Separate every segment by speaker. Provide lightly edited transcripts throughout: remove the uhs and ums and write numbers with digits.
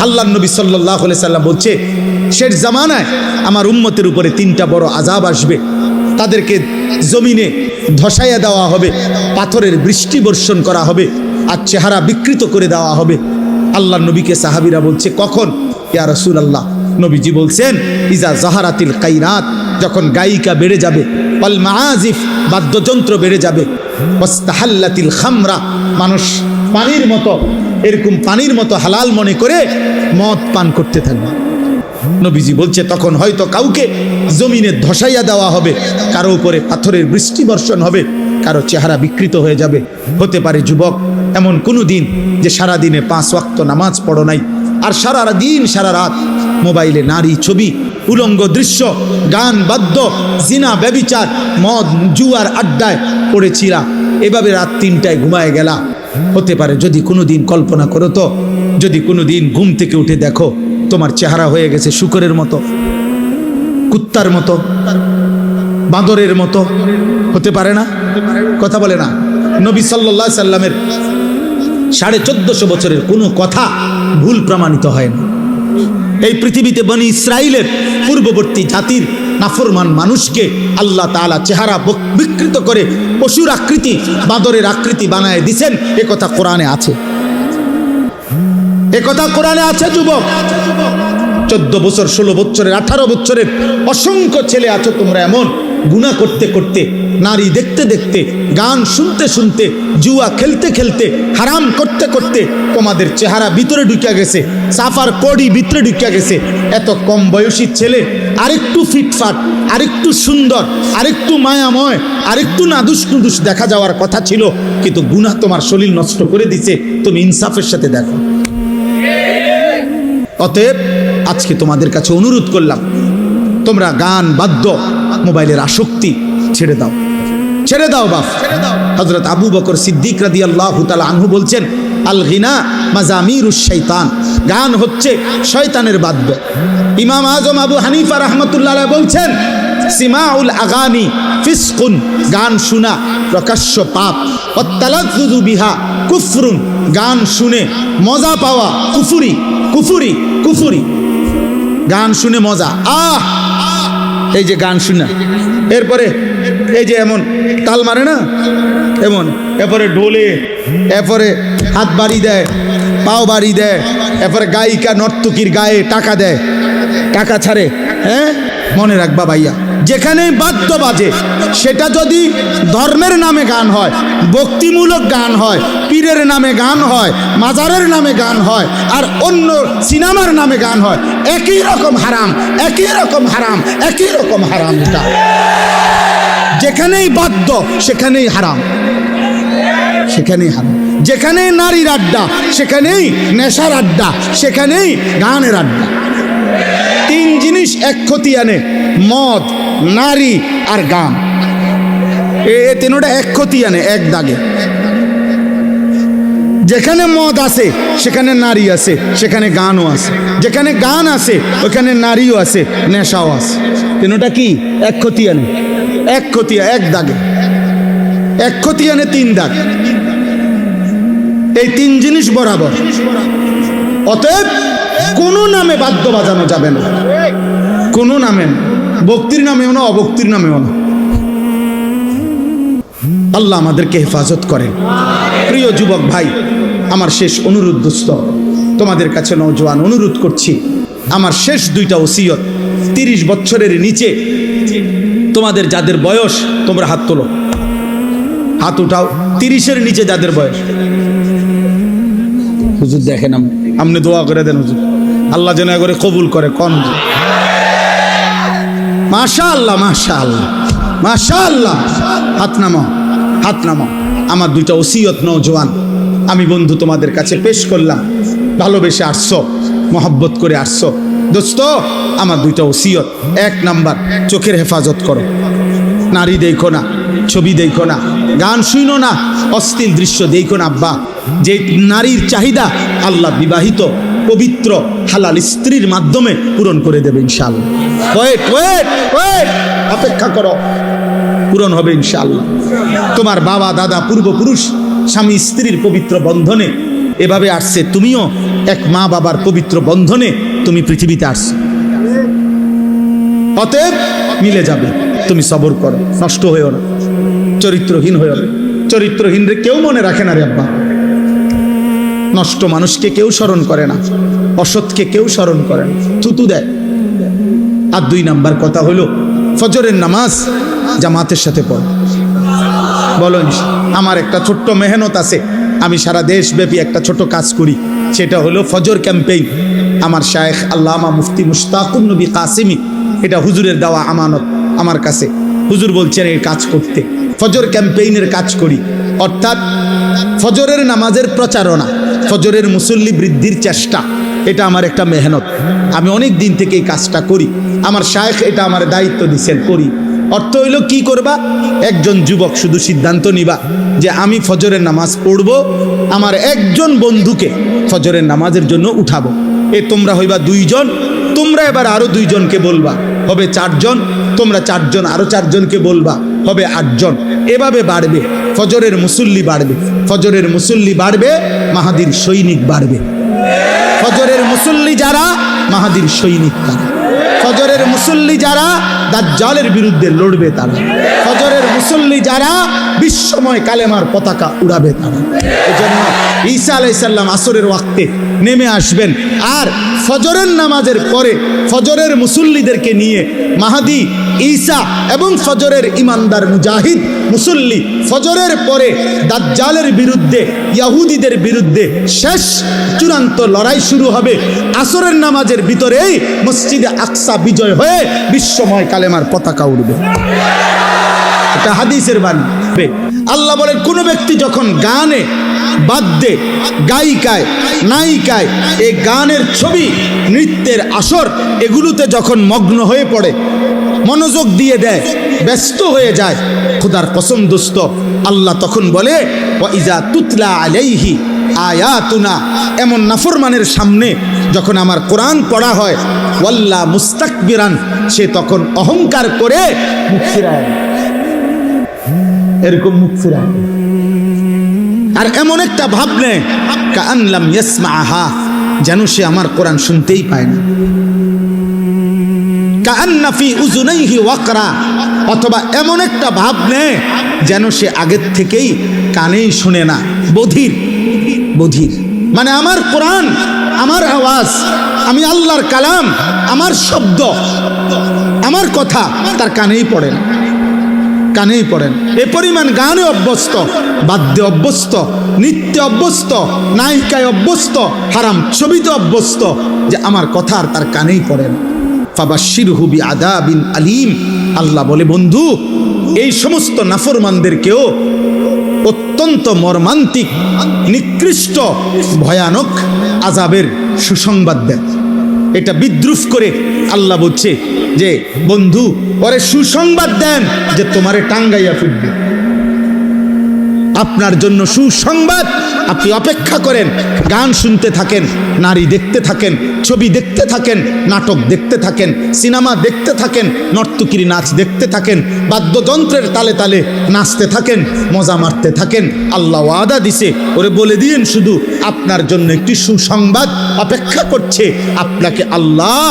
Speaker 1: আল্লাহর নবী সাল্লাল্লাহু আলাইহি সাল্লাম বলছে, শেষ জামানায় আমার উম্মতের উপরে তিনটা বড় আযাব আসবে। তাদেরকে জমিনে ধসাইয়া দেওয়া হবে, পাথরের বৃষ্টি বর্ষণ করা হবে, আর চেহারা বিকৃত করে দেওয়া হবে। আল্লাহর নবীকে সাহাবীরা বলছে, কখন ইয়া রাসূলুল্লাহ? নবীজি বলছেন, ইজা জাহারাতিল কাইনাত, যখন গায়িকা বেড়ে যাবে, ওয়াল মাআজিফ, বাদ্যযন্ত্র বেড়ে যাবে, ওয়াস্তাহাল্লাতিল খামরা, মানুষ পানির মতো, এরকম পানির মতো হালাল মনে করে মদ পান করতে থাকবে। নবীজি বলছে, তখন হয়তো কাউকে জমিনে ধসাইয়া দেওয়া হবে, কারো উপরে পাথরের বৃষ্টি বর্ষণ হবে, কারো চেহারা বিকৃত হয়ে যাবে। হতে পারে যুবক এমন কোনো দিন যে সারা দিনে 5 ওয়াক্ত নামাজ পড়ো নাই, আর সারা দিন সারা রাত মোবাইলে নারী ছবি, উলঙ্গ দৃশ্য, গান বাদ্য, জিনা ব্যভিচার, মদ জুয়ার আড্ডায় পড়েছিলা, এভাবে রাত 3টায় ঘুমায় গেলা। হতে পারে যদি কোনো দিন কল্পনা করো তো, যদি কোনো দিন ঘুম থেকে উঠে দেখো তোমার চেহারা হয়ে গেছে শূকরের মতো, কুত্তার মতো, বাঁদরের মতো, হতে পারে না? কথা বলে না? নবী সাল্লাল্লাহু আলাইহি সাল্লামের 1450 বছরের কোনো কথা ভুল প্রমাণিত হয় না। এই পৃথিবীতে বনি ইসরাইলের পূর্ববর্তী জাতির নাফরমান মানুষকে আল্লাহ তাআলা চেহারা বিকৃত করে পশুর আকৃতি, বাঁদরের আকৃতি বানায় দিয়েছেন, এ কথা কোরআনে আছে। এ কথা কোরআনে আছে যুবক। 14 বছর, 16 বছরের, 18 বছরের অসংখ্য ছেলে আছো তোমরা এমন, গুনাহ করতে করতে, নারী দেখতে দেখতে, গান শুনতে শুনতে, জুয়া খেলতে খেলতে, হারাম করতে করতে তোমাদের চেহারা ভিতরে ঢুকে গেছে, সাফার কোডি ভিতরে ঢুকে গেছে। এত কম বয়সী ছেলে আরেকটু ফিটফাট, আরেকটু সুন্দর, আরেকটু মায়াময়, আরেকটু নাদুস নুদুস দেখা যাওয়ার কথা ছিল, কিন্তু গুনাহ তোমার শরীর নষ্ট করে দিছে। তুমি ইনসাফের সাথে দেখো। অতএব আজকে তোমাদের কাছে অনুরোধ করলাম, তোমরা গান বাদ্য মোবাইলের আসক্তি ছেড়ে দাও, ছেড়ে দাও বাপ। হযরত আবু বকর সিদ্দিক রাদিয়াল্লাহু তাআলা আনহু বলছেন, আল গিনা মাজামিরুশ শাইতান, গান হচ্ছে শয়তানের বাদ্য। ইমাম আজম আবু হানিফা রাহমাতুল্লাহ আলাইহি বলছেন, সিমাউল আগানি ফিসকুন, গান শোনা প্রকাশ্য পাপ, ওয়াত্তালাজ্জুযু বিহা কুফরুন, গান শুনে মজা পাওয়া কুফরি, কুফরি, কুফরি। গান শুনে মজা, এই যে গান শুনা, এরপরে এই যে এমন তাল মারে না, এমন, এরপরে ঢোলে, এরপরে হাত বাড়ি দেয়, পাও বাড়ি দেয়, এরপরে গায়িকা নর্তকীর গায়ে টাকা দেয়, টাকা ছাড়ে। হ্যাঁ, মনে রাখবা ভাইয়া, যেখানে বাদ্য বাজে সেটা যদি ধর্মের নামে গান হয়, ভক্তিমূলক গান হয়, পীরের নামে গান হয়, মাজারের নামে গান হয়, আর অন্য সিনেমার নামে গান হয়, একই রকম হারাম, একই রকম হারাম, একই রকম হারাম। এটা যেখানেই বাদ্য সেখানেই হারাম, সেখানেই হারাম। যেখানেই নারীর আড্ডা সেখানেই নেশার আড্ডা, সেখানেই গানের আড্ডা। 3 জিনিস এক ক্ষতি আনে, মদ, নারী আর গান। এই 3টা এক ক্ষতি আনে, এক দাগে। যেখানে মদ আছে সেখানে নারী আছে, সেখানে গানও আছে। যেখানে গান আছে ওখানে নারীও আছে, নেশাও আছে। 3টা কি এক ক্ষতি আনে, এক ক্ষতি, এক দাগে, এক ক্ষতি আনে 3 দাগ। এই 3 জিনিস বরাবর। অতএব কোনো নামে বাদ্য বাজানো যাবে না, কোনো নামে না, ভক্তির নামেও না, অভক্তির নামেও না। আল্লাহ আমাদেরকে হেফাজত করেন। প্রিয় যুবক ভাই, আমার শেষ অনুরোধ দোস্ত, তোমাদের কাছে নওজোয়ান অনুরোধ করছি, আমার শেষ 2টা ওসিয়ত। 30 বছরের নিচে তোমাদের যাদের বয়স, তোমরা হাত তোলো, হাত উঠাও। 30-এর নিচে যাদের বয়স, হুজুর দেখেন, আপনি দোয়া করে দেন হুজুর, আল্লাহ যেন করে কবুল করে। কোন মাশাআল্লাহ, মাশাআল্লাহ, মাশাআল্লাহ। হাত নামাও, হাত নামাও। আমার 2টা ওসিয়ত নওজোয়ান আমি বন্ধু তোমাদের কাছে পেশ করলাম। ভালোবেসে আসছো, মহব্বত করে আসছো দোস্ত। আমার 2টা ওসিয়ত। 1 নাম্বার, চোখের হেফাজত করো, নারী দেখো না, ছবি দেখো না, গান শুনো না, অশ্লীল দৃশ্য দেখো না। আব্বা, যে নারীর চাহিদা আল্লাহ বিবাহিত পবিত্র হালাল স্ত্রীর মাধ্যমে পূরণ করে দেবে ইনশাআল্লাহ। ওয়েট ওয়েট ওয়েট, অপেক্ষা করো, পূরণ হবে ইনশাআল্লাহ। তোমার বাবা দাদা পূর্বপুরুষ স্বামী স্ত্রীর পবিত্র বন্ধনে এভাবে আসছে, তুমিও এক মা বাবার পবিত্র বন্ধনে তুমি পৃথিবীতে আসছো, অতএব মিলে যাবে। তুমি সবর করো, নষ্ট হয়েও না, চরিত্রহীন হয়েও না। চরিত্রহীন রে কেউ মনে রাখে না রে আব্বা। নষ্ট মানুষকে কেউ স্মরণ করে না, অসৎকে কেউ স্মরণ করে না, থুতু দেয়। আর 2 নাম্বার কথা হলো ফজরের নামাজ জামাতের সাথে পড়ো। বলো, আমার একটা ছোট্ট মেহনত আছে, আমি সারা দেশব্যাপী একটা ছোট কাজ করি, সেটা হলো ফজর ক্যাম্পেইন। আমার শায়েখ আল্লামা মুফতি মুশতাকুর নবী কাসিমি, এটা হুজুরের দেওয়া আমানত আমার কাছে। হুজুর বলছেন এই কাজ করতে, ফজর ক্যাম্পেইনের কাজ করি, অর্থাৎ ফজরের নামাজের প্রচারণা, ফজরের মুসল্লি বৃদ্ধির চেষ্টা, এটা আমার একটা মেহনত। আমি অনেক দিন থেকে এই কাজটা করি, আমার শায়েখ এটা আমার দায়িত্ব দিচ্ছেন, করি। অর্থ হইল কি করবা, একজন যুবক শুধু সিদ্ধান্ত নিবা যে আমি ফজরের নামাজ পড়ব, আমার একজন বন্ধুকে ফজরের নামাজের জন্য উঠাবো। তোমরা হইবা 2 জন, তোমরা এবার আরো 2 জনকে বলবা, হবে 4 জন, তোমরা 4 জন আরো 4 জনকে বলবা, হবে 8 জন। এভাবে বাড়বে, ফজরের মুসল্লি বাড়বে, ফজরের মুসল্লি বাড়বে, মাহাদির সৈনিক বাড়বে। ফজরের মুসল্লি যারা, মাহাদির সৈনিক তারা। ফজরের মুসল্লি যারা, দাজ্জালের বিরুদ্ধে লড়বে তারা। ফজরের মুসল্লি যারা, বিশ্বময় কালেমার পতাকা উড়াবে তারা। এজন্য ঈসা আলাইহিস সালাম আসরের ওয়াক্তে নেমে আসবেন, আর ফজরের নামাজের পরে ফজরের মুসল্লিদেরকে নিয়ে মাহাদি, ঈসা এবং ফজরের ইমানদার মুজাহিদ মুসল্লি ফজরের পরে দাজ্জালের বিরুদ্ধে, ইহুদিদের বিরুদ্ধে শেষ চূড়ান্ত লড়াই শুরু হবে। আসরের নামাজের ভিতরেই মসজিদে আকসা বিজয় হয়ে বিশ্বময় কালেমার পতাকা উড়বে। এটা হাদিসের বাণী। আল্লাহ বলেন, কোন ব্যক্তি যখন গানে, বাদ্যে, গায়িকায়, নায়িকায়, এই গানের ছবি, নৃত্যের আসর, এগুলোতে যখন মগ্ন হয়ে পড়ে, মনোযোগ দিয়ে দেয়, ব্যস্ত হয়ে যায়, খোদার কসম দোস্ত, আল্লাহ তখন বলে, ওয়াইজা তুতলা আলাইহি আয়াতুনা, এমন নাফরমানের সামনে যখন আমার কোরআন পড়া হয়, ওয়াল্লা মুস্তাকবিরান, সে তখন অহংকার করে মুখ ফিরায়, এরকম মুখ ফিরায়, আর এমন একটা ভাব নেয় কাআনলাম ইয়াসমাআহা, যেন সে আমার কোরআন শুনতেই পায় না। কাআন্না ফি উযুনাইহি ওয়াকরা, অথবা এমন একটা ভাব নেয় যেন সে আগের থেকেই কানেই শুনে না, বধির। বধির মানে আমার কোরআন, আমার আওয়াজ, আমি আল্লাহর কালাম, আমার শব্দ, আমার কথা তার কানেই পড়ে না, কানেই পড়েন। এ পরিমাণ গানে অভ্যস্ত, বাদ্যে অভ্যস্ত, নৃত্যে অভ্যস্ত, নায়িকায় অভ্যস্ত, হারাম ছবিতে অভ্যস্ত, যে আমার কথা আর তার কানেই পড়েন। ফাবাশশিরহু বিআযাবিন আলীম, আল্লাহ বলে, বন্ধু এই সমস্ত নাফরমানদেরকেও অত্যন্ত মর্মান্তিক, নিকৃষ্ট, ভয়ানক আযাবের সুসংবাদ দেন। এটা বিদ্রুপ করে আল্লাহ বলছে যে বন্ধু ওরে সুসংবাদ দেন যে তোমারে টাঙ্গাইয়া ফিরবে। আপনার জন্য সুসংবাদ, আপনি অপেক্ষা করেন, গান শুনতে থাকেন, নারী দেখতে থাকেন, ছবি দেখতে থাকেন, নাটক দেখতে থাকেন, সিনেমা দেখতে থাকেন, নর্তকীর নাচ দেখতে থাকেন, বাদ্যযন্ত্রের তালে তালে নাচতে থাকেন, মজা মারতে থাকেন। আল্লাহ ওয়াদা দিছে, ওরে বলে দিয়েন শুধু আপনার জন্য একটি সুসংবাদ অপেক্ষা করছে, আপনাকে আল্লাহ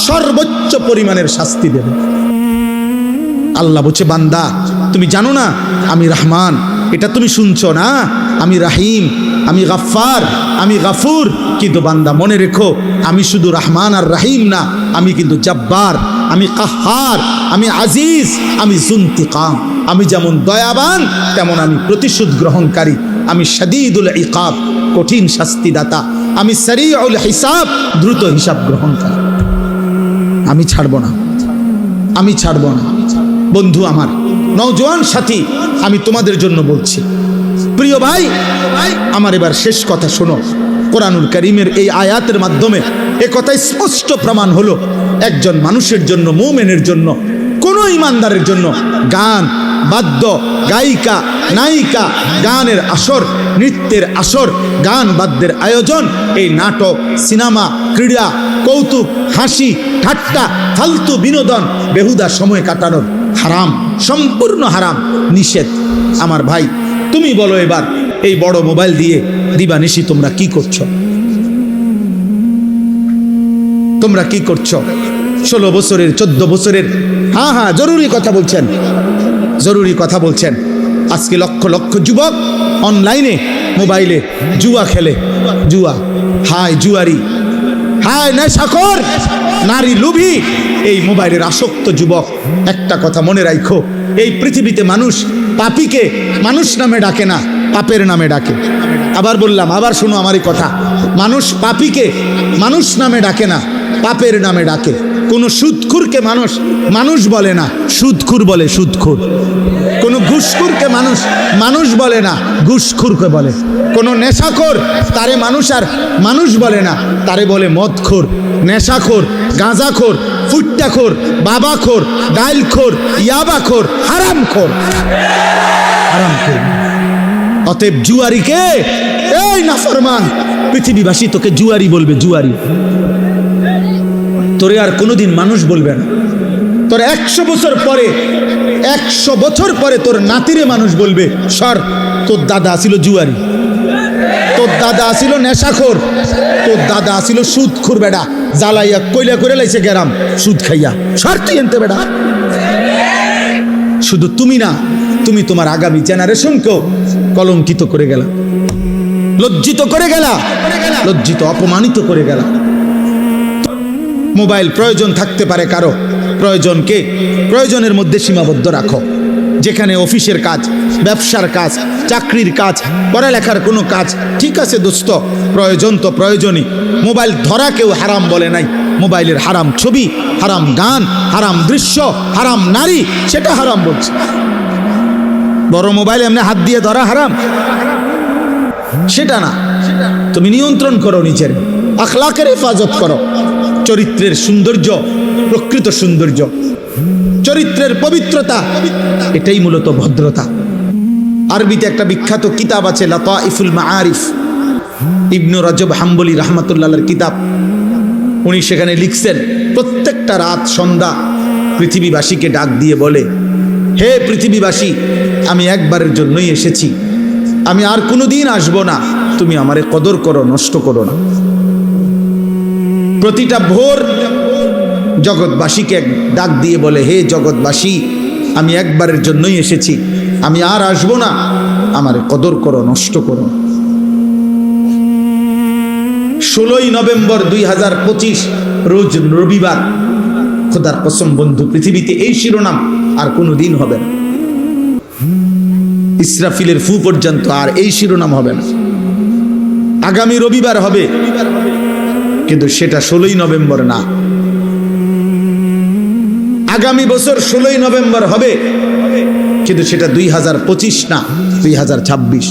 Speaker 1: সর্বোচ্চ পরিমাণের শাস্তি দেবে। আল্লাহ বলছে, বান্দা তুমি জানো না আমি রহমান, এটা তুমি শুনছো না, আমি রাহিম, আমি গাফফার, আমি গাফুর, কিন্তু বান্দা মনে রেখো আমি শুধু রহমান আর রাহিম না, আমি কিন্তু জব্বার, আমি কাহ্হার, আমি আজিজ, আমি যুনতিকাম। আমি যেমন দয়াবান তেমন আমি প্রতিশোধ গ্রহণকারী, আমি শাদীদুল ইকাব, কঠিন শাস্তিদাতা, আমি সারিউল হিসাব, দ্রুত হিসাব গ্রহণকারী। আমি ছাড়ব না, আমি ছাড়ব না। বন্ধু আমার, নওজোয়ান সাথী, আমি তোমাদের জন্য বলছি, প্রিয় ভাই আমার, এবার শেষ কথা শোনো। কোরআনুল কারীমের এই আয়াতের মাধ্যমে এ কথা স্পষ্ট প্রমাণ হলো, একজন মানুষের জন্য, মুমিনের জন্য, কোন ইমানদারের জন্য গান, বাদ্য, গায়িকা, নায়িকা, গানের আসর, নৃত্যের আসর, গান বাদ্যের আয়োজন, এই নাটক, সিনেমা, ক্রীড়া, কৌতুক, হাসি, ঠাট্টা, ফালতু বিনোদন, বেহুদা সময় কাটানোর হারাম, সম্পূর্ণ হারাম, নিষেধ। আমার ভাই তুমি বলো এবার এই বড় মোবাইল দিয়ে দিবানিশি তোমরা কি করছো? তোমরা কি করছো? 16 বছরের 14 বছরের, হ্যাঁ জরুরি কথা বলছেন, জরুরি কথা বলছেন। আজকে লক্ষ লক্ষ যুবক অনলাইনে মোবাইলে জুয়া খেলে, জুয়া, হায় জুয়ারি, হায় নেশাখোর, নারী লোভী, এই মোবাইলের আসক্ত যুবক। একটা কথা মনে রাখো, এই পৃথিবীতে মানুষ পাপীকে মানুষ নামে ডাকে না, পাপের নামে ডাকে। আবার বললাম, আবার শোনো আমারই কথা, মানুষ পাপীকে মানুষ নামে ডাকে না, পাপের নামে ডাকে। কোন সুদখুরকে মানুষ মানুষ বলে না, সুদখুর বলে সুদখুর। কোন ঘুষখুরকে মানুষ মানুষ বলে না, ঘুষখুরকে বলে। কোন নেশাখোর তারে মানুষ আর মানুষ বলে না, তারে বলে মদখোর, নেশাখোর, গাঁজাখোর, ফুট্টাখোর, বাবাখোর, ডাইলখোর, ইয়াবাখোর, হারামখোর, হারামখোর। অতএব জুয়ারিকে, এই নাফরমান, পৃথিবীবাসী তোকে জুয়ারি বলবে, জুয়ারি। তোরে আর কোনোদিন মানুষ বলবে না। তোর 100 বছর পরে, 100 বছর পরে তোর নাতিরে মানুষ বলবে, সর, তোর দাদা ছিল জুয়ারি, তোর দাদা ছিল নেশাখোর, তোর দাদা ছিল সুদখোর, বেটা জ্বালাইয়া কইলা করে লাইছে গেরাম সুদ খাইয়া, সর তুই এনতে বেটা। শুধু তুমি না, তুমি তোমার আগামী জেনারেশনকেও কলঙ্কিত করে গেলা, লজ্জিত করে গেলা, লজ্জিত অপমানিত করে গেলা। মোবাইল প্রয়োজন থাকতে পারে কারো, প্রয়োজনকে প্রয়োজনের মধ্যে সীমাবদ্ধ রাখো। যেখানে অফিসের কাজ, ব্যবসার কাজ, চাকরির কাজ, পড়ালেখার কোনো কাজ, ঠিক আছে দোস্ত, প্রয়োজন তো প্রয়োজনই। মোবাইল ধরা কেউ হারাম বলে নাই। মোবাইলের হারাম ছবি, হারাম গান, হারাম দৃশ্য, হারাম নারী, সেটা হারাম বলছে। বড় মোবাইল এমনি হাত দিয়ে ধরা হারাম, সেটা না। তুমি নিয়ন্ত্রণ করো, নিজের আখলাকের হেফাজত করো। চরিত্রের সৌন্দর্য, প্রকৃত সৌন্দর্য, চরিত্রের পবিত্রতা, এটাই মূলত ভদ্রতা। আরবিতে একটা বিখ্যাত কিতাব আছে, লাতাইফুল মাআরিফ, ইবনু রজব হাম্বলি রাহমাতুল্লাহর কিতাব। উনি সেখানে লিখছেন, প্রত্যেকটা রাত সন্ধ্যা পৃথিবীবাসীকে ডাক দিয়ে বলে, হে পৃথিবীবাসী, আমি একবারের জন্যই এসেছি, আমি আর কোনোদিন আসবো না, তুমি আমারে কদর করো, নষ্ট করো না। প্রতিটা ভোর জগৎবাসীকে ডাক দিয়ে বলে, হে জগৎবাসী, আমি একবারের জন্যই এসেছি, আমি আর আসবো না, আমারে কদর করো, নষ্ট করো। 16ই নভেম্বর 2025 রোজ রবিবার, খোদার কসম বন্ধু, পৃথিবীতে এই শিরোনাম আর কোনোদিন হবে না। ইসরাফিলের ফু পর্যন্ত আর এই শিরোনাম হবে না। আগামী রবিবার হবে, কিন্তু সেটা 16ই নভেম্বর না। আগামী বছর 16ই নভেম্বর হবে, কিন্তু সেটা 2025 না, 2026।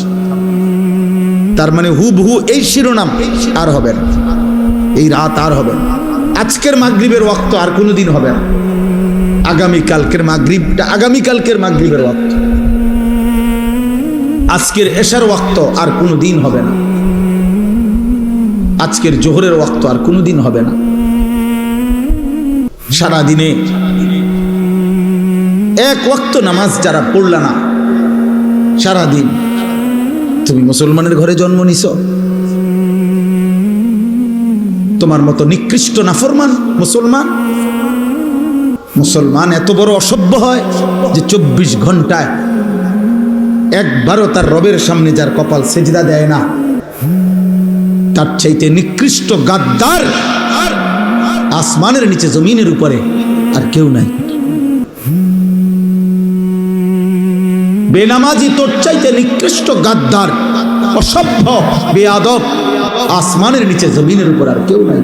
Speaker 1: তার মানে হুবহু এই শিরোনাম আর হবে না, এই রাত আর হবে না। আজকের মাগরিবের ওয়াক্ত আর কোনোদিন হবে না। আগামীকালকের মাগরিবটা আগামীকালকের মাগরিবের ওয়াক্ত, আজকের এশার ওয়াক্ত আর কোনোদিন হবে না। আজকের জোহরের ওয়াক্ত আর কোনোদিন হবে না। সারাদিনে এক ওয়াক্ত নামাজ যারা পড়লা না সারাদিন, তুমি মুসলমানের ঘরে জন্ম নিছ, তোমার মতো নিকৃষ্ট নাফরমান মুসলমান। মুসলমান এত বড় অসভ্য হয় যে 24 ঘন্টায় একবারও তার রবের সামনে যার কপাল সেজদা দেয় না, তার চাইতে নিকৃষ্ট গাদ্দার আসমানের নিচে জমিনের উপরে আর কেউ নাই। বেনামাজি তোর চাইতে নিকৃষ্ট গাদ্দার, অসভ্য, বেয়াদব আসমানের নিচে জমিনের উপর আর কেউ নাই।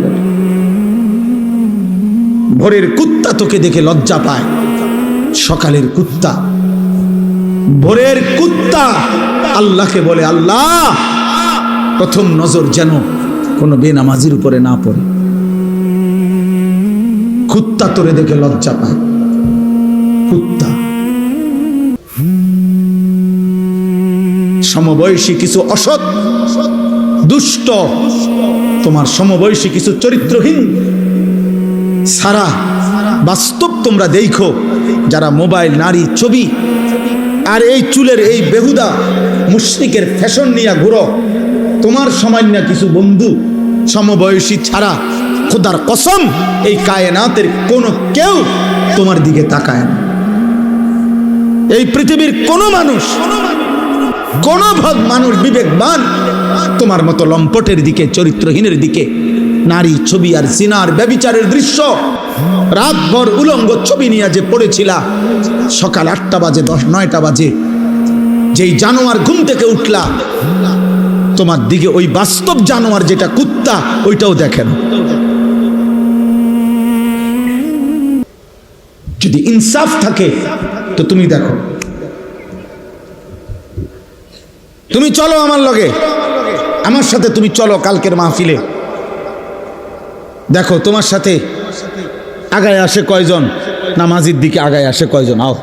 Speaker 1: ভোরের কুত্তা তোকে দেখে লজ্জা পায়, সকালের কুত্তা, ভোরের কুত্তা আল্লাহকে বলে, আল্লাহ প্রথম নজর যেন কোনো বেনামাজির উপরে না পড়ে। কুত্তা তোরে দেখে লজ্জা পায়, কুত্তা। সমবয়সী কিছু অসৎ দুষ্ট, তোমার সমবয়সী কিছু চরিত্রহীন সারা বাস্তব তোমরা দেখো, যারা মোবাইল, নারী, ছবি, আর এই চুলের এই বেহুদা মুশরিকের ফ্যাশন নিয়ে ঘুরো, তোমার সামান্য কিছু বন্ধু সমবয়সী ছাড়া খোদার কসম এই কায়নাতের কোনো কেউ তোমার দিকে তাকায় না। এই পৃথিবীর কোনো মানুষ, কোন মানুষ বিবেকবান তোমার মতো লম্পটের দিকে, চরিত্রহীনের দিকে, নারী ছবি আর জিনার ব্যভিচারের দৃশ্য রাতভর উলঙ্গ ছবি নিয়ে যে পড়েছিলা, সকাল 8টা বাজে 9টা বাজে যেই জানোয়ার ঘুম থেকে উঠলা, তোমার দিকে ওই বাস্তব জানোয়ার যেটা কুত্তা, ওইটাও দেখেন। যদি ইনসাফ থাকে তো তুমি দেখো, তুমি চলো আমার লগে, আমার সাথে তুমি চলো কালকের মাহফিলে, দেখো তোমার সাথে আগায় আসে কয়জন, নামাজের দিকে আগায় আসে কয়জন। আও,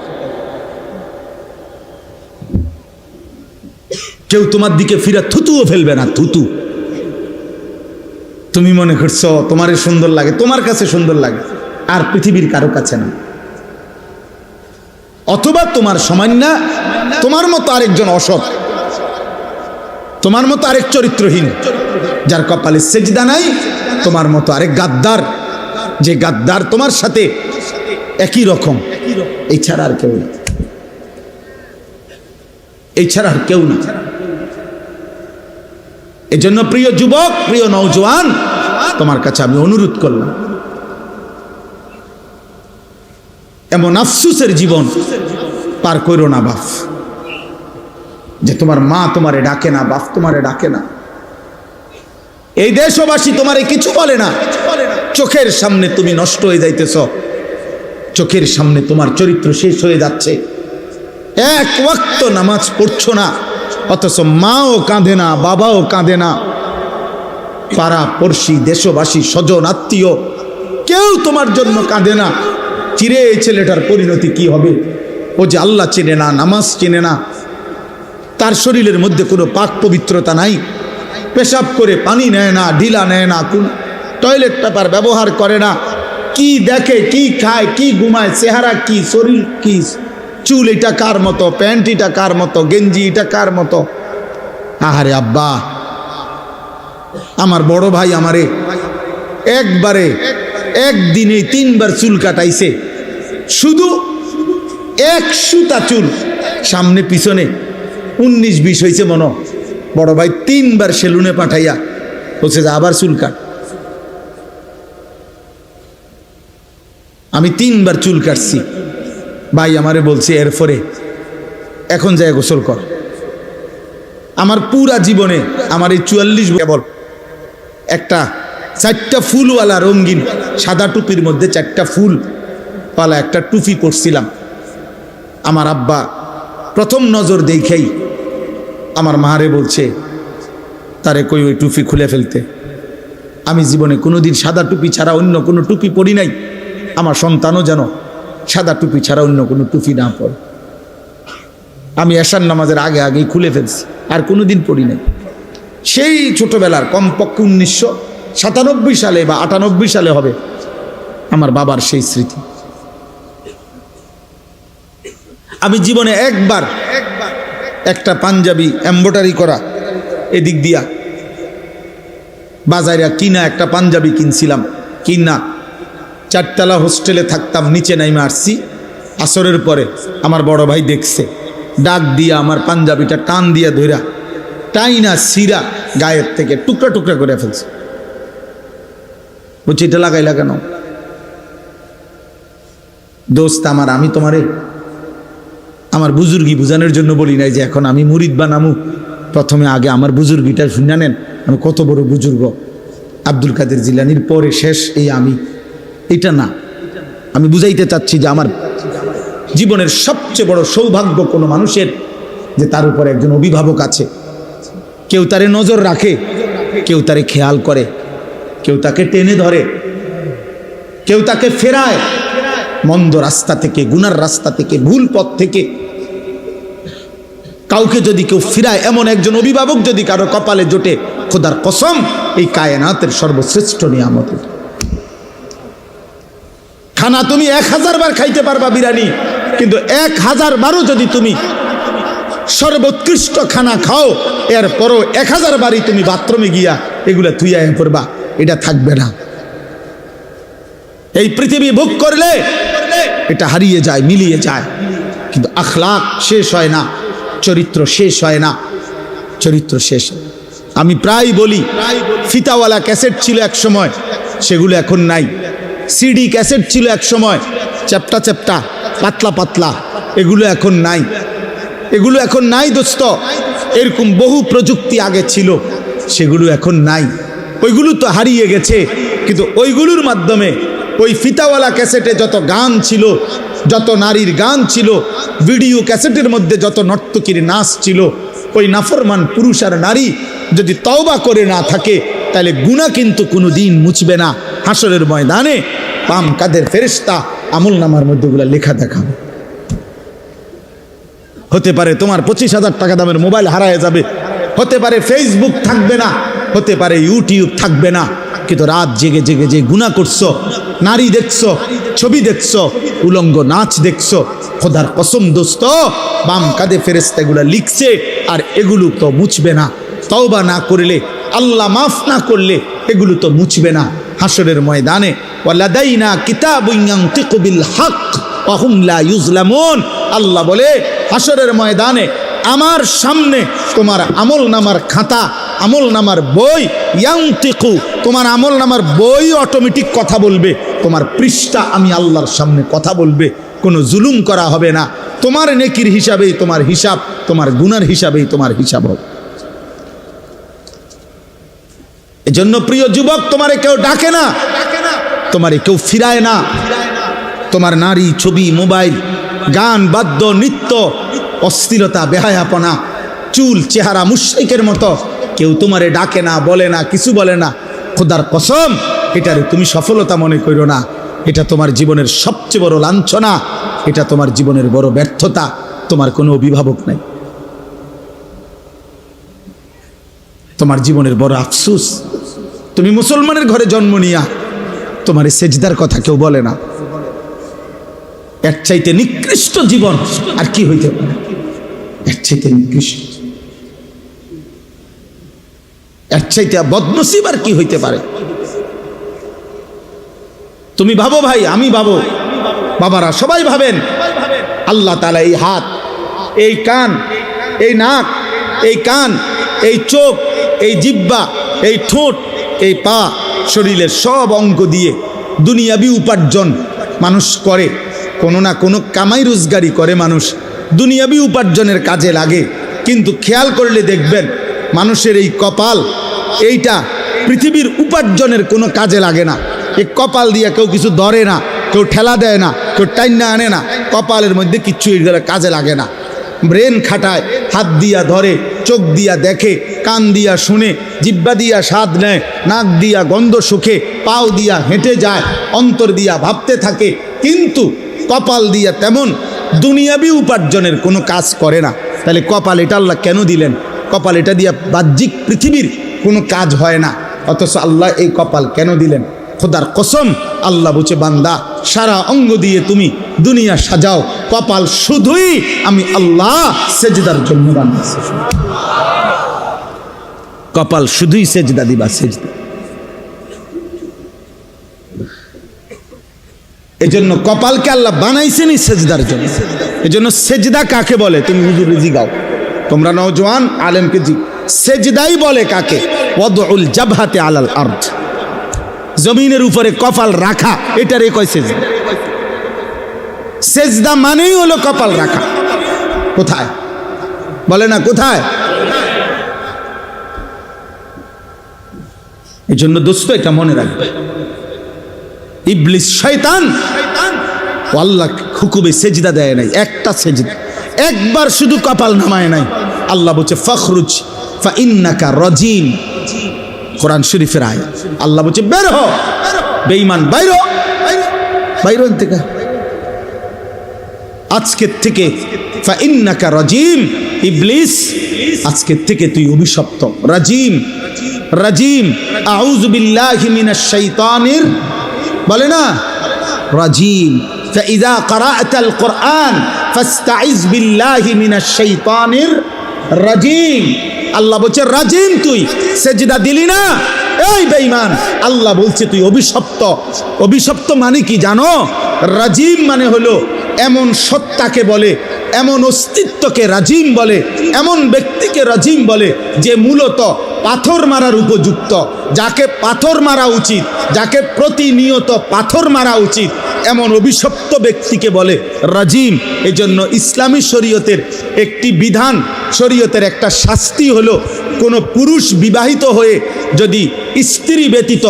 Speaker 1: কেউ তোমার দিকে ফিরে থুতুও ফেলবে না, থুতু। তুমি মনে করছো তোমারে সুন্দর লাগে, তোমার কাছে সুন্দর লাগে, আর পৃথিবীর কারো কাছে না। অথবা তোমার সামান্য, তোমার মতো আরেকজন অসৎ, তোমার মতো আরেক চরিত্রহীন, যার কপালে সেজদা নাই, তোমার মতো আরেক গাদ্দার, যে গাদ্দার তোমার সাথে একই রকম। এই ছাড়া আর কেউ না, এই ছাড়া আর কেউ না। এই জন্য প্রিয় যুবক, প্রিয় নওজোয়ান, তোমার কাছে আমি অনুরোধ করলাম, এমন আফসুসের জীবন পার করো না বাপ, যে তোমার মা তোমারে ডাকে না, বাপ তোমারে ডাকে না, এই দেশবাসী তোমারে কিছু বলে না, চোখের সামনে তুমি নষ্ট হয়ে যাইতেছ, চোখের সামনে তোমার চরিত্র শেষ হয়ে যাচ্ছে, এক ওয়াক্ত নামাজ পড়ছো না, অথচ মাও কাঁদে না, বাবাও কাঁদে না, পাড়া পড়শি, দেশবাসী, স্বজন, আত্মীয় কেউ তোমার জন্য কাঁদে না। চিরে এই ছেলেটার পরিণতি কি হবে? ও যে আল্লাহ চেনে না, নামাজ চেনে না, তার শরীরের মধ্যে কোনো পাক পবিত্রতা নাই, পেশাব করে পানি নেয় না, ঢিলা নেয় না, কোন টয়লেট পেপার ব্যবহার করে না, কি দেখে, কি খায়, কি ঘুমায়, চেহারা কি, শরীর কি, চুল এটা কার মতো, প্যান্ট এটা কার মতো, গেঞ্জি এটা কার মতো। আহারে আব্বা, আমার বড় ভাই আমারে একবারে একদিনে 3বার চুল কাটাইছে, শুধু 1 সুতা চুল, সামনে পিছনে 19-20 হয়েছে মনো। বড় ভাই 3বার সেলুনে পাঠাইয়া বলছে যে আবার চুল কাট। আমি 3বার চুল কাটছি, ভাই আমারে বলছে এরপরে এখন যায় গোসল কর। আমার পুরা জীবনে আমার এই 44 কেবল একটা 4টা ফুলওয়ালা রঙিন সাদা টুপির মধ্যে 4টা ফুল পালা একটা টুপি পরছিলাম। আমার আব্বা প্রথম নজর দেখেই আমার মারে বলছে তারে কই ওই টুপি খুলে ফেলতে। আমি জীবনে কোনোদিন সাদা টুপি ছাড়া অন্য কোনো টুপি পরি নাই, আমার সন্তানও যেন সাদা টুপি ছাড়া অন্য কোনো টুপি না পরে। আমি এশার নামাজের আগে আগেই খুলে ফেলছি, আর কোনোদিন পরি নাই। সেই ছোটবেলার কমপক্ষে 1997 সালে বা 98 সালে হবে আমার বাবার সেই স্মৃতি। আমি জীবনে একবার একটা পাঞ্জাবি এমব্রয়ডারি করা এদিক দিয়া বাজারে কিনা একটা পাঞ্জাবি কিনছিলাম, কিনা 4তলা হোস্টেলে থাকতাম, নিচে নাইমে আসছি আসরের পরে। আমার বড় ভাই দেখছে, ডাক দিয়া আমার পাঞ্জাবিটা টান দিয়া ধইরা টাইনা সিরা গায়ের থেকে টুকরা টুকরা করে ফেলছে। বলছি এটা লাগাইলা কেন? দোস্ত আমার, আমি তোমারে আমার বুজুর্গি বুঝানোর জন্য বলি নাই যে এখন আমি মুরিদ বানামু, প্রথমে আগে আমার বুজুর্গিটা শুনে নেন, আমি কত বড় বুজুর্গ, আব্দুল কাদের জিলানির পরে শেষ এই আমি, এটা না। আমি বুঝাইতে চাচ্ছি যে আমার জীবনের সবচেয়ে বড় সৌভাগ্য কোনো মানুষের যে তার উপরে একজন অভিভাবক আছে, কেউ তারে নজর রাখে, কেউ তারে খেয়াল করে, কেউ তাকে টেনে ধরে, কেউ তাকে ফেরায় মন্দ রাস্তা থেকে, গুনার রাস্তা থেকে, ভুল পথ থেকে। কাউকে যদি কেউ ফিরায়, এমন একজন অভিভাবক যদি কারো কপালে জোটে, খোদার কসম এই কায়নাতের সর্বশ্রেষ্ঠ নিয়ামত। খানা তুমি 1000 বার খাইতে পারবা বিরিয়ানি, কিন্তু 1000 বারও যদি তুমি সর্বোৎকৃষ্ট খানা খাও, এরপরও 1000 বারই তুমি বাথরুমে গিয়া এগুলা থুইয়া পড়বা, এটা থাকবে না। এই পৃথিবী ভোগ করলে এটা হারিয়ে যায়, মিলিয়ে যায়, কিন্তু আখলাক শেষ হয় না, চরিত্র শেষ হয় না, চরিত্র শেষ। আমি প্রায় বলি, ফিতাওয়ালা ক্যাসেট ছিল এক সময়, সেগুলো এখন নাই। সিডি ক্যাসেট ছিল এক সময়, চ্যাপ্টা চ্যাপ্টা, পাতলা পাতলা, এগুলো এখন নাই, এগুলো এখন নাই দোস্ত। এরকম বহু প্রযুক্তি আগে ছিল, সেগুলো এখন নাই, ওইগুলো তো হারিয়ে গেছে। কিন্তু ওইগুলোর মাধ্যমে ওই ফিতাওয়ালা ক্যাসেটে যত গান ছিল, যত নারীর গান ছিল, ভিডিও ক্যাসেটের মধ্যে যত নর্তকীর নাচ ছিল, ওই নাফরমান পুরুষ আর নারী যদি তওবা করে না থাকে, তাহলে গুনাহ কিন্তু কোনো দিন মুছবে না। হাসরের ময়দানে বাম কাদের ফেরেশতা আমল নামার মধ্যে ওগুলা লেখা দেখাবে। হতে পারে তোমার 25,000 টাকা দামের মোবাইল হারায় যাবে, হতে পারে ফেসবুক থাকবে না, হতে পারে ইউটিউব থাকবে না, কিন্তু রাত জেগে জেগে যে গুনাহ করছো, নারী দেখছো, ছবি দেখছো, উলঙ্গ নাচ দেখছো, খোদার কসম দোস্ত, বাম কাঁধে ফেরেশতা এগুলা লিখছে, আর এগুলো তো মুছবে না। তওবা না করলে, আল্লাহ মাফ না করলে এগুলো তো মুছবে না। হাসরের ময়দানে ওয়ালাদাইনা কিতাবুন ইয়ানতিকু বিল হক ওয়া হুম লা ইউজলামুন, আল্লাহ বলে হাসরের ময়দানে আমার সামনে তোমার আমল নামার খাতা, আমল নামার বই, ইয়ানতিকু, তোমার আমল নামার বই অটোমেটিক কথা বলবে, তোমার পৃষ্ঠা আমি আল্লাহর সামনে কথা বলবে, কোনো জুলুম করা হবে না। তোমার নেকির হিসাবেই তোমার হিসাব, তোমার গুনার হিসাবেই তোমার হিসাব হবে। এজন্য প্রিয় যুবক, তোমারে কেউ ডাকে না, তোমারে কেউ ফিরায় না। তোমার নারী, ছবি, মোবাইল, গান, বাদ্য, নৃত্য, অস্থিরতা, বেহায়াপনা, চুল, চেহারা মুশরিকের মতো কেউ তোমারে ডাকে না, বলে না, কিছু বলে না। খোদার কসম, এটারে তুমি সফলতা মনে করো না, এটা তোমার জীবনের সবচেয়ে বড় লাঞ্ছনা, এটা তোমার জীবনের বড় ব্যর্থতা। তোমার কোনো অভিভাবক নাই, তোমার জীবনের বড় আফসোস। তুমি মুসলমানের ঘরে জন্ম নিয়া তোমার সেজদার কথা কেউ বলে না। এর চাইতে নিকৃষ্ট জীবন আর কি হইতে পারে? এর চাইতে নিকৃষ্ট, এর চাইতে বদনসিব আর কি হইতে পারে? তুমি ভাবো ভাই, আমি ভাবো, বাবারা সবাই ভাবেন, আল্লাহ তাআলা এই হাত, এই কান, এই নাক, এই কান, এই চোখ, এই জিহ্বা, এই ঠোঁট, এই পা, শরীরের সব অঙ্গ দিয়ে দুনিয়াবি উপার্জন মানুষ করে, কোনো না কোনো কামাই রোজগারি করে মানুষ, দুনিয়াবি উপার্জনের কাজে লাগে। কিন্তু খেয়াল করলে দেখবেন মানুষের এই কপাল, এইটা পৃথিবীর উপার্জনের কোনো কাজে লাগে না। এই কপাল দিয়ে কেউ কিছু ধরে না, কেউ ঠেলা দেয় না, কেউ টাইনা আনে না, কপালের মধ্যে কিচ্ছু কাজে লাগে না। ব্রেন খাটায়, হাত দিয়া ধরে, চোখ দিয়া দেখে, কান দিয়া শুনে, জিহ্বা দিয়া স্বাদ নেয়, নাক দিয়া গন্ধ শুকে, পাও দিয়া হেঁটে যায়, অন্তর দিয়া ভাবতে থাকে, কিন্তু কপাল দিয়া তেমন দুনিয়াবি উপার্জনের কোনো কাজ করে না। তাহলে কপাল এটা আল্লাহ কেন দিলেন? কপাল এটা দিয়া বাহ্যিক পৃথিবীর কোনো কাজ হয় না, অথচ আল্লাহ এই কপাল কেন দিলেন? খোদার কসম, আল্লাহ বলছে, বান্দা সারা অঙ্গ দিয়ে তুমি দুনিয়া সাজাও, কপাল শুধুই আমি আল্লাহ সেজদার জন্য বানাইছি। কপাল শুধুই সেজদা দিবা, সেজদা। এজন্য কপালকে আল্লাহ বানাইছেনই সেজদার জন্য। এজন্য সেজদা কাকে বলে? তুমি হুজুরে জিগাও, তোমরা নওজোয়ান আলেমকে জি, সেজদাই বলে কাকে? ওয়াদউল জাবহাতে আলাল আরদ, জমিনের উপরে কপাল রাখা, এটারে কয় সেজদা। সেজদা মানেই হলো কপাল রাখা। কোথায় বলে না? কোথায়? এই জন্য দোস্ত এটা মনে রাখবে, ইবলিস শয়তান আল্লাহ হুকুমে সেজদা দেয় নাই, একটা সেজদা, একবার শুধু কপাল নামায় নাই। আল্লাহ বলছে ফখরুজ ফা ইন্নাকা রাজিম, কোরআন শরীফের আয়াত। আল্লাহ বলছে বের হ বেঈমান, বাইর হ, বাইর হন থেকে, আজকের থেকে ফা ইন্নাকা রাজিম, ইবলিস আজকের থেকে তুই অভিশপ্ত। রাজিম, রাজিম, আউযু বিল্লাহি মিনাশ শাইতানির, বলে না রাজিম, فإذا قرأت القرآن فاستعذ بالله من الشيطان الرجيم। আল্লাহ বলছে রাজিম, তুই সেজদা দিলি না, এই বেঈমান। আল্লাহ বলছে তুই অভিশপ্ত। অভিশপ্ত মানে কি জানো? রাজিম মানে হলো এমন সত্তাকে বলে, এমন অস্তিত্বকে রাজিম বলে, এমন ব্যক্তিকে রাজিম বলে যে মূলত পাথর মারার উপযুক্ত, যাকে পাথর মারা উচিত, যাকে প্রতিনিয়ত পাথর মারা উচিত, এমন অভিশপ্ত ব্যক্তিকে বলে রাজিম। এজন্য ইসলামী শরীয়তের একটি বিধান, শরীয়তের একটা শাস্তি হলো কোনো পুরুষ বিবাহিত হয়ে যদি স্ত্রী ব্যতীত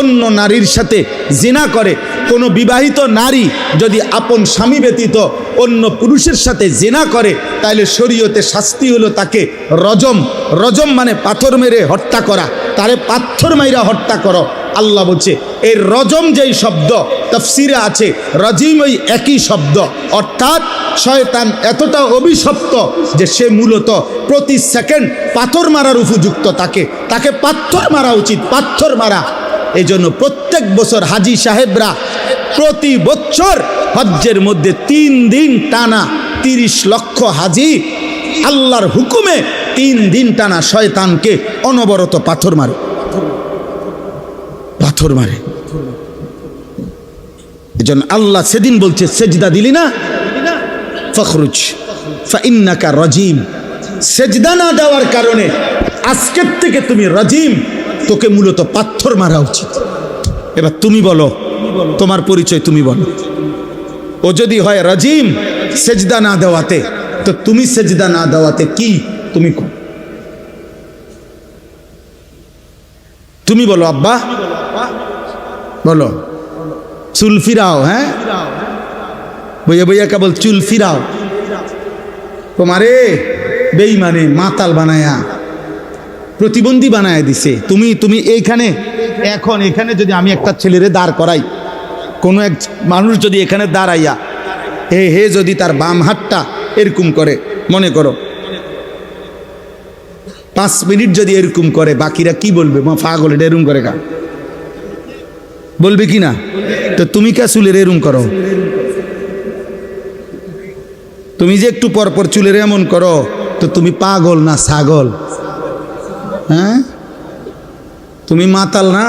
Speaker 1: অন্য নারীর সাথে জিনা করে, কোনো বিবাহিত নারী যদি আপন স্বামী ব্যতীত অন্য পুরুষের সাথে জিনা করে, তাহলে শরীয়তে শাস্তি হলো তাকে রজম। রজম মানে পাথর মেরে হত্যা করা, তারে পাথর মাইরা হত্যা করো। আল্লাহ বলছে এই রজম যেই শব্দ তাফসিরে আছে, রাজিম ওই একই শব্দ। অর্থাৎ শয়তান এতটা অভিশপ্ত যে সে মূলত প্রতি সেকেন্ড পাথর মারার উপযুক্ত, তাকে পাথর মারা উচিত, পাথর মারা। এই জন্য প্রত্যেক বছর হাজি সাহেবরা প্রতি বছর হজ্জের মধ্যে 3 দিন টানা 30 লক্ষ হাজি আল্লাহর হুকুমে 3 দিন টানা শয়তানকে অনবরত পাথর মারে, পাথর মারে। এজন্য আল্লাহ সেদিন বলছে সেজদা দিলি না, ফখরুজ ফাইন্নাকা রাজিম। সেজদা না দেওয়ার কারণে আজকের থেকে তুমি রাজিম, তোকে মূলত পাথর মারা উচিত। এবার তুমি বলো, তোমার পরিচয় তুমি বলো। ও যদি হয় রাজিম সেজদা না দেওয়াতে, তো তুমি সেজদা না দেওয়াতে কি? তুমি বলো আব্বা, বলো। চুল ফিরাও, হ্যাঁ বইয়া বইয়া কেবল চুল ফিরাও। তোমারে বেঈমানে মাতাল বানায়া প্রতিবন্ধী বানায় দিছে। তুমি এইখানে এখন এখানে যদি আমি একটা ছেলেরে দাঁড় করাই, কোনো এক মানুষ যদি এখানে দাঁড়াইয়া হে যদি তার বাম হাতটা এরকম করে, মনে করো 5 মিনিট যদি এরকম করে, বাকিরা কি বলবে? মা পাগল, এটা এরকম করে কা বলবে কি না? তো তুমি কা চুলের এরকম করো? তুমি যে একটু পরপর চুলের এমন করো, তো তুমি পাগল না ছাগল? হ্যাঁ, তুমি মাতাল না,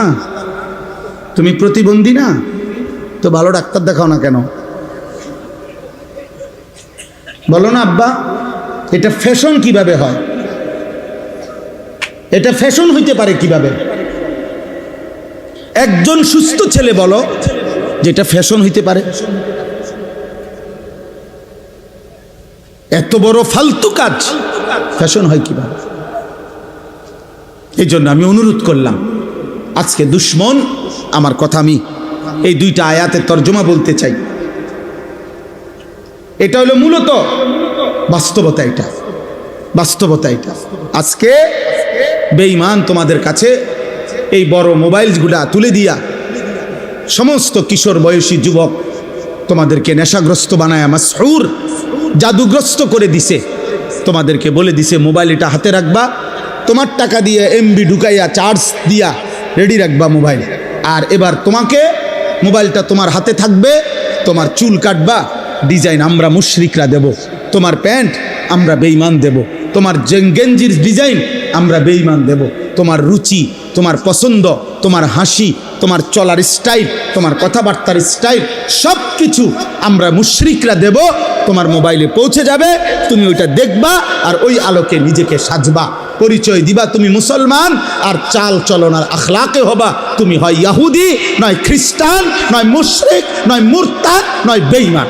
Speaker 1: তুমি প্রতিবন্ধী না, তো ভালো ডাক্তার দেখাও না কেন? বলো না আব্বা। এটা ফ্যাশন কিভাবে হয়? এটা ফ্যাশন হইতে পারে কিভাবে? একজন সুস্থ ছেলে বলো যেটা ফ্যাশন হইতে পারে? এত বড় ফালতু কাজ ফ্যাশন হয় কিভাবে? এই জন্য আমি অনুরোধ করলাম, আজকে দুশ্মন, আমার কথা আমি এই 2টা আয়াতের তর্জমা বলতে চাই। এটা হলো মূলত বাস্তবতা, এটা বাস্তবতা। এটা আজকে বেঈমান তোমাদের কাছে এই বড় মোবাইলগুলা তুলে দিয়া সমস্ত কিশোর বয়সী যুবক তোমাদেরকে নেশাগ্রস্ত বানায়, মাসহুর জাদুগ্রস্ত করে দিছে। তোমাদেরকে বলে দিছে মোবাইল এটা হাতে রাখবা, তোমার টাকা দিয়ে এমবি ঢুকাইয়া চার্জ দিয়া রেডি রাখবা মোবাইল। আর এবার তোমাকে মোবাইলটা তোমার হাতে থাকবে, তোমার চুল কাটবা ডিজাইন আমরা মুশরিকরা দেব, তোমার প্যান্ট আমরা বেঈমান দেব, তোমার গেঞ্জির ডিজাইন আমরা বেঈমান দেব, তোমার রুচি, তোমার পছন্দ, তোমার হাসি, তোমার চলার স্টাইল, তোমার কথাবার্তার স্টাইল, সব কিছু আমরা মুশরিকরা দেব। তোমার মোবাইলে পৌঁছে যাবে, তুমি ওইটা দেখবা আর ওই আলোকে নিজেকে সাজবা, পরিচয় দিবা তুমি মুসলমান। আর চাল চলন আর আখলাকে হবা তুমি হয় ইহুদি, নয় খ্রিস্টান, নয় মুশরিক, নয় মুরতাদ, নয় বেঈমান।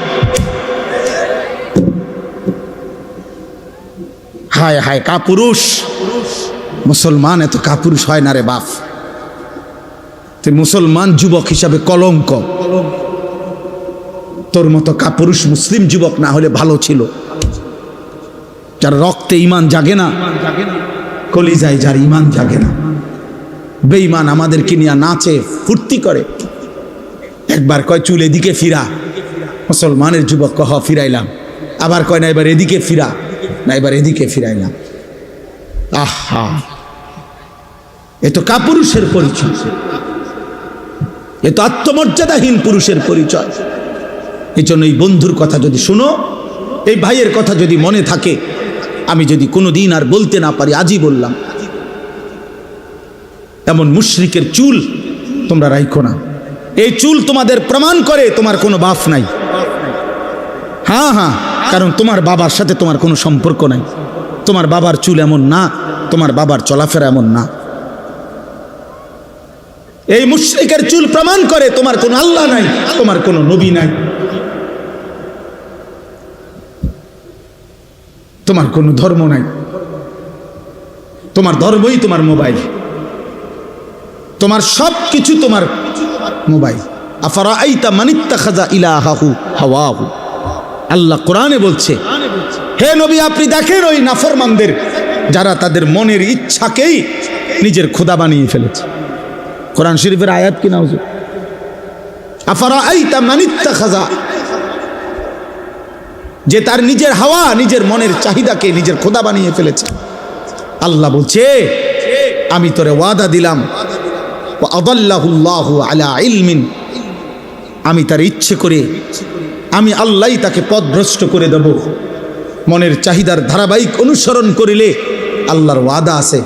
Speaker 1: হায় হায় কাপুরুষ মুসলমান, এত কাপুরুষ হয় না রে বাপ। তুই মুসলমান যুবক হিসাবে কলঙ্ক। তোর মতো কাপুরুষ মুসলিম যুবক না হলে ভালো ছিল, যার রক্তে ইমান জাগে না, কলিজায় যার ইমান জাগে না। বেঈমান আমাদেরকে নিয়ে নাচে, ফুর্তি করে। একবার কয় চুল এদিকে ফিরা, মুসলমানের যুবক কহ ফিরাইলাম। আবার কয় না এবার এদিকে ফিরা, না এবার এদিকে ফিরাইলাম। আহা, এ তো কাপুরুষের পরিচয়, এ তো আত্মমর্যাদাহীন পুরুষের পরিচয়। এই জন্য এই বন্ধুর কথা যদি শুনো, এই ভাইয়ের কথা যদি মনে থাকে, আমি যদি কোনো দিন আর বলতে না পারি, আজই বললাম, এমন মুশরিকের চুল তোমরা রাখো না। এই চুল তোমাদের প্রমাণ করে তোমার কোনো বাপ নাই। হ্যাঁ হ্যাঁ, কারণ তোমার বাবার সাথে তোমার কোনো সম্পর্ক নাই। তোমার বাবার চুল এমন না, তোমার বাবার চলাফেরা এমন না। এই মুশরিকের চুল প্রমাণ করে তোমার কোনো আল্লাহ নাই, তোমার কোনো নবী নাই, তোমার কোনো ধর্ম নাই। তোমার ধর্মই তোমার মোবাইল, তোমার সব কিছু তোমার মোবাইল। আফারাআইতা মানিত্তাখাযা ইলাহাহু হাওয়াহু, আল্লাহ কোরআনে বলছে, হে নবী আপনি দেখেন ওই নাফরমানদের যারা তাদের মনের ইচ্ছাকেই নিজের খোদা বানিয়ে ফেলেছে। কোরআন শরীফের আয়াত কি না হুজুর? আফারাআইতা মানিত্তাখাযা, যে তার নিজের হাওয়া, নিজের মনের চাহিদাকে নিজের খোদা বানিয়ে ফেলেছে। আল্লাহ বলছে, আমি তোরে ওয়াদা দিলাম, ওয়া আদাল্লাহুল্লাহু আলা ইলমিন, আমি তার ইচ্ছে করে, আমি আল্লাহই তাকে পথভ্রষ্ট করে দেব। মনের চাহিদার ধারাবাহিক অনুসরণ করিলে আল্লাহর ওয়াদা আছে।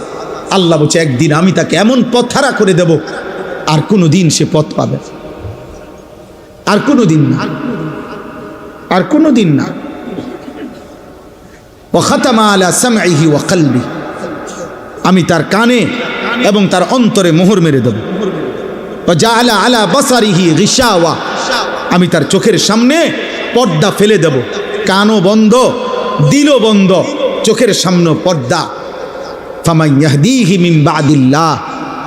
Speaker 1: আল্লাহ বলছে, একদিন আমি তাকে এমন পথহারা করে দেব, আর কোনো দিন সে পথ পাবে, আর কোনো দিন না, আর কোনো দিন না। ওয়া খাতামা আলা সামঈহি ওয়া কলবি, আমি তার কানে এবং তার অন্তরে মোহর মেরে দেব। ওয়া জাআলা আলা বাসারিহি গিশাওয়া, আমি তার চোখের সামনে পর্দা ফেলে দেব। কানও বন্ধ, দিলও বন্ধ, চোখের সামনে পর্দা। ফামান ইয়াহদিহি মিন বাদিল্লাহ,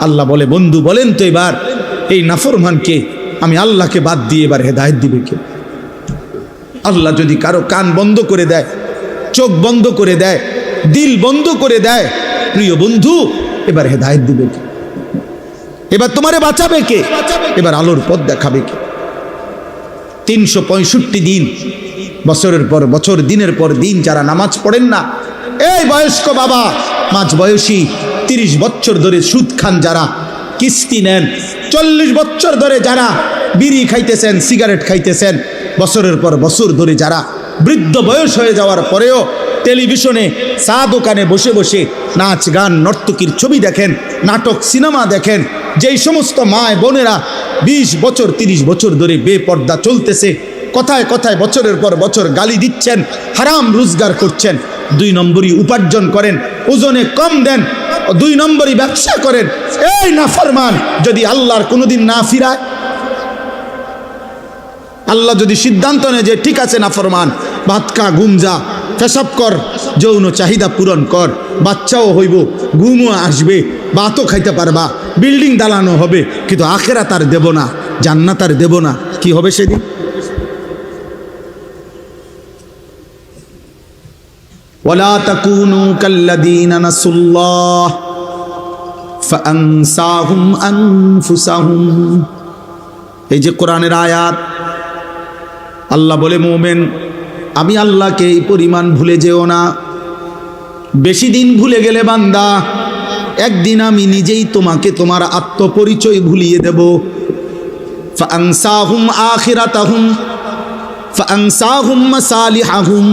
Speaker 1: আল্লাহ বলে, বন্ধু বলেন তো এবার এই নাফরমানকে আমি আল্লাহকে বাদ দিয়ে এবার হেদায়েত দিবে কে? আল্লাহ যদি কারো কান বন্ধ করে দেয়, চোখ বন্ধ করে দেয়, দিল বন্ধ করে দেয়, প্রিয় বন্ধু এবার হেদায়েত দিবে কে? এবার তোমারে বাঁচাবে কে? এবার আলোর পথ দেখাবে কে? 365 দিন, বছরের পর বছর, দিনের পর দিন যারা নামাজ পড়েন না, এই বয়স্ক বাবা, মাঝ বয়সী 30 বছর ধরে সুদ খান যারা, কিস্তি নেন, 40 বছর ধরে যারা বিড়ি খাইতেছেন, সিগারেট খাইতেছেন, বছরের পর বছর ধরে যারা বৃদ্ধ বয়স হয়ে যাওয়ার পরেও টেলিভিশনে চা দোকানে বসে বসে নাচ গান নর্তকীর ছবি দেখেন, নাটক সিনেমা দেখেন, যেই সমস্ত মায় বোনেরা 20 বছর 30 বছর ধরে বেপর্দা চলতেছে, কথায় কথায় বছরের পর বছর গালি দিচ্ছেন, হারাম রোজগার করছেন, 2 নম্বরই উপার্জন করেন, ওজনে কম দেন, 2 নম্বরই ব্যবসা করেন, এই নাফরমান যদি আল্লাহর কোনোদিন না ফিরায়, আল্লাহ যদি সিদ্ধান্ত নেয় যে ঠিক আছে নাফরমান, ভাত খা, ঘুম যা, পেশাব কর, যৌন চাহিদা পূরণ কর, বাচ্চাও হইব, ঘুমও আসবে, ভাতও খাইতে পারবা, বিল্ডিং দালানো হবে, কিন্তু আখিরাত আর দেব না, জান্নাত আর দেব না, কি হবে সেদিন? ওয়ালা তাকুনু কাল্লাযীনা নাসুল্লাহ ফাআনসাহুম আনফুসাহুম, এই যে কোরআনের আয়াত, আল্লাহ বলে, মুমিন আমি আল্লাহকে এই পরিমাণ ভুলে যেও না। বেশি দিন ভুলে গেলে বান্দা, একদিন আমি নিজেই তোমাকে তোমার আত্মপরিচয় ভুলিয়ে দেব। ফাআনসাহুম আখিরাতাহুম ফাআনসাহুম মাসালিহাহুম,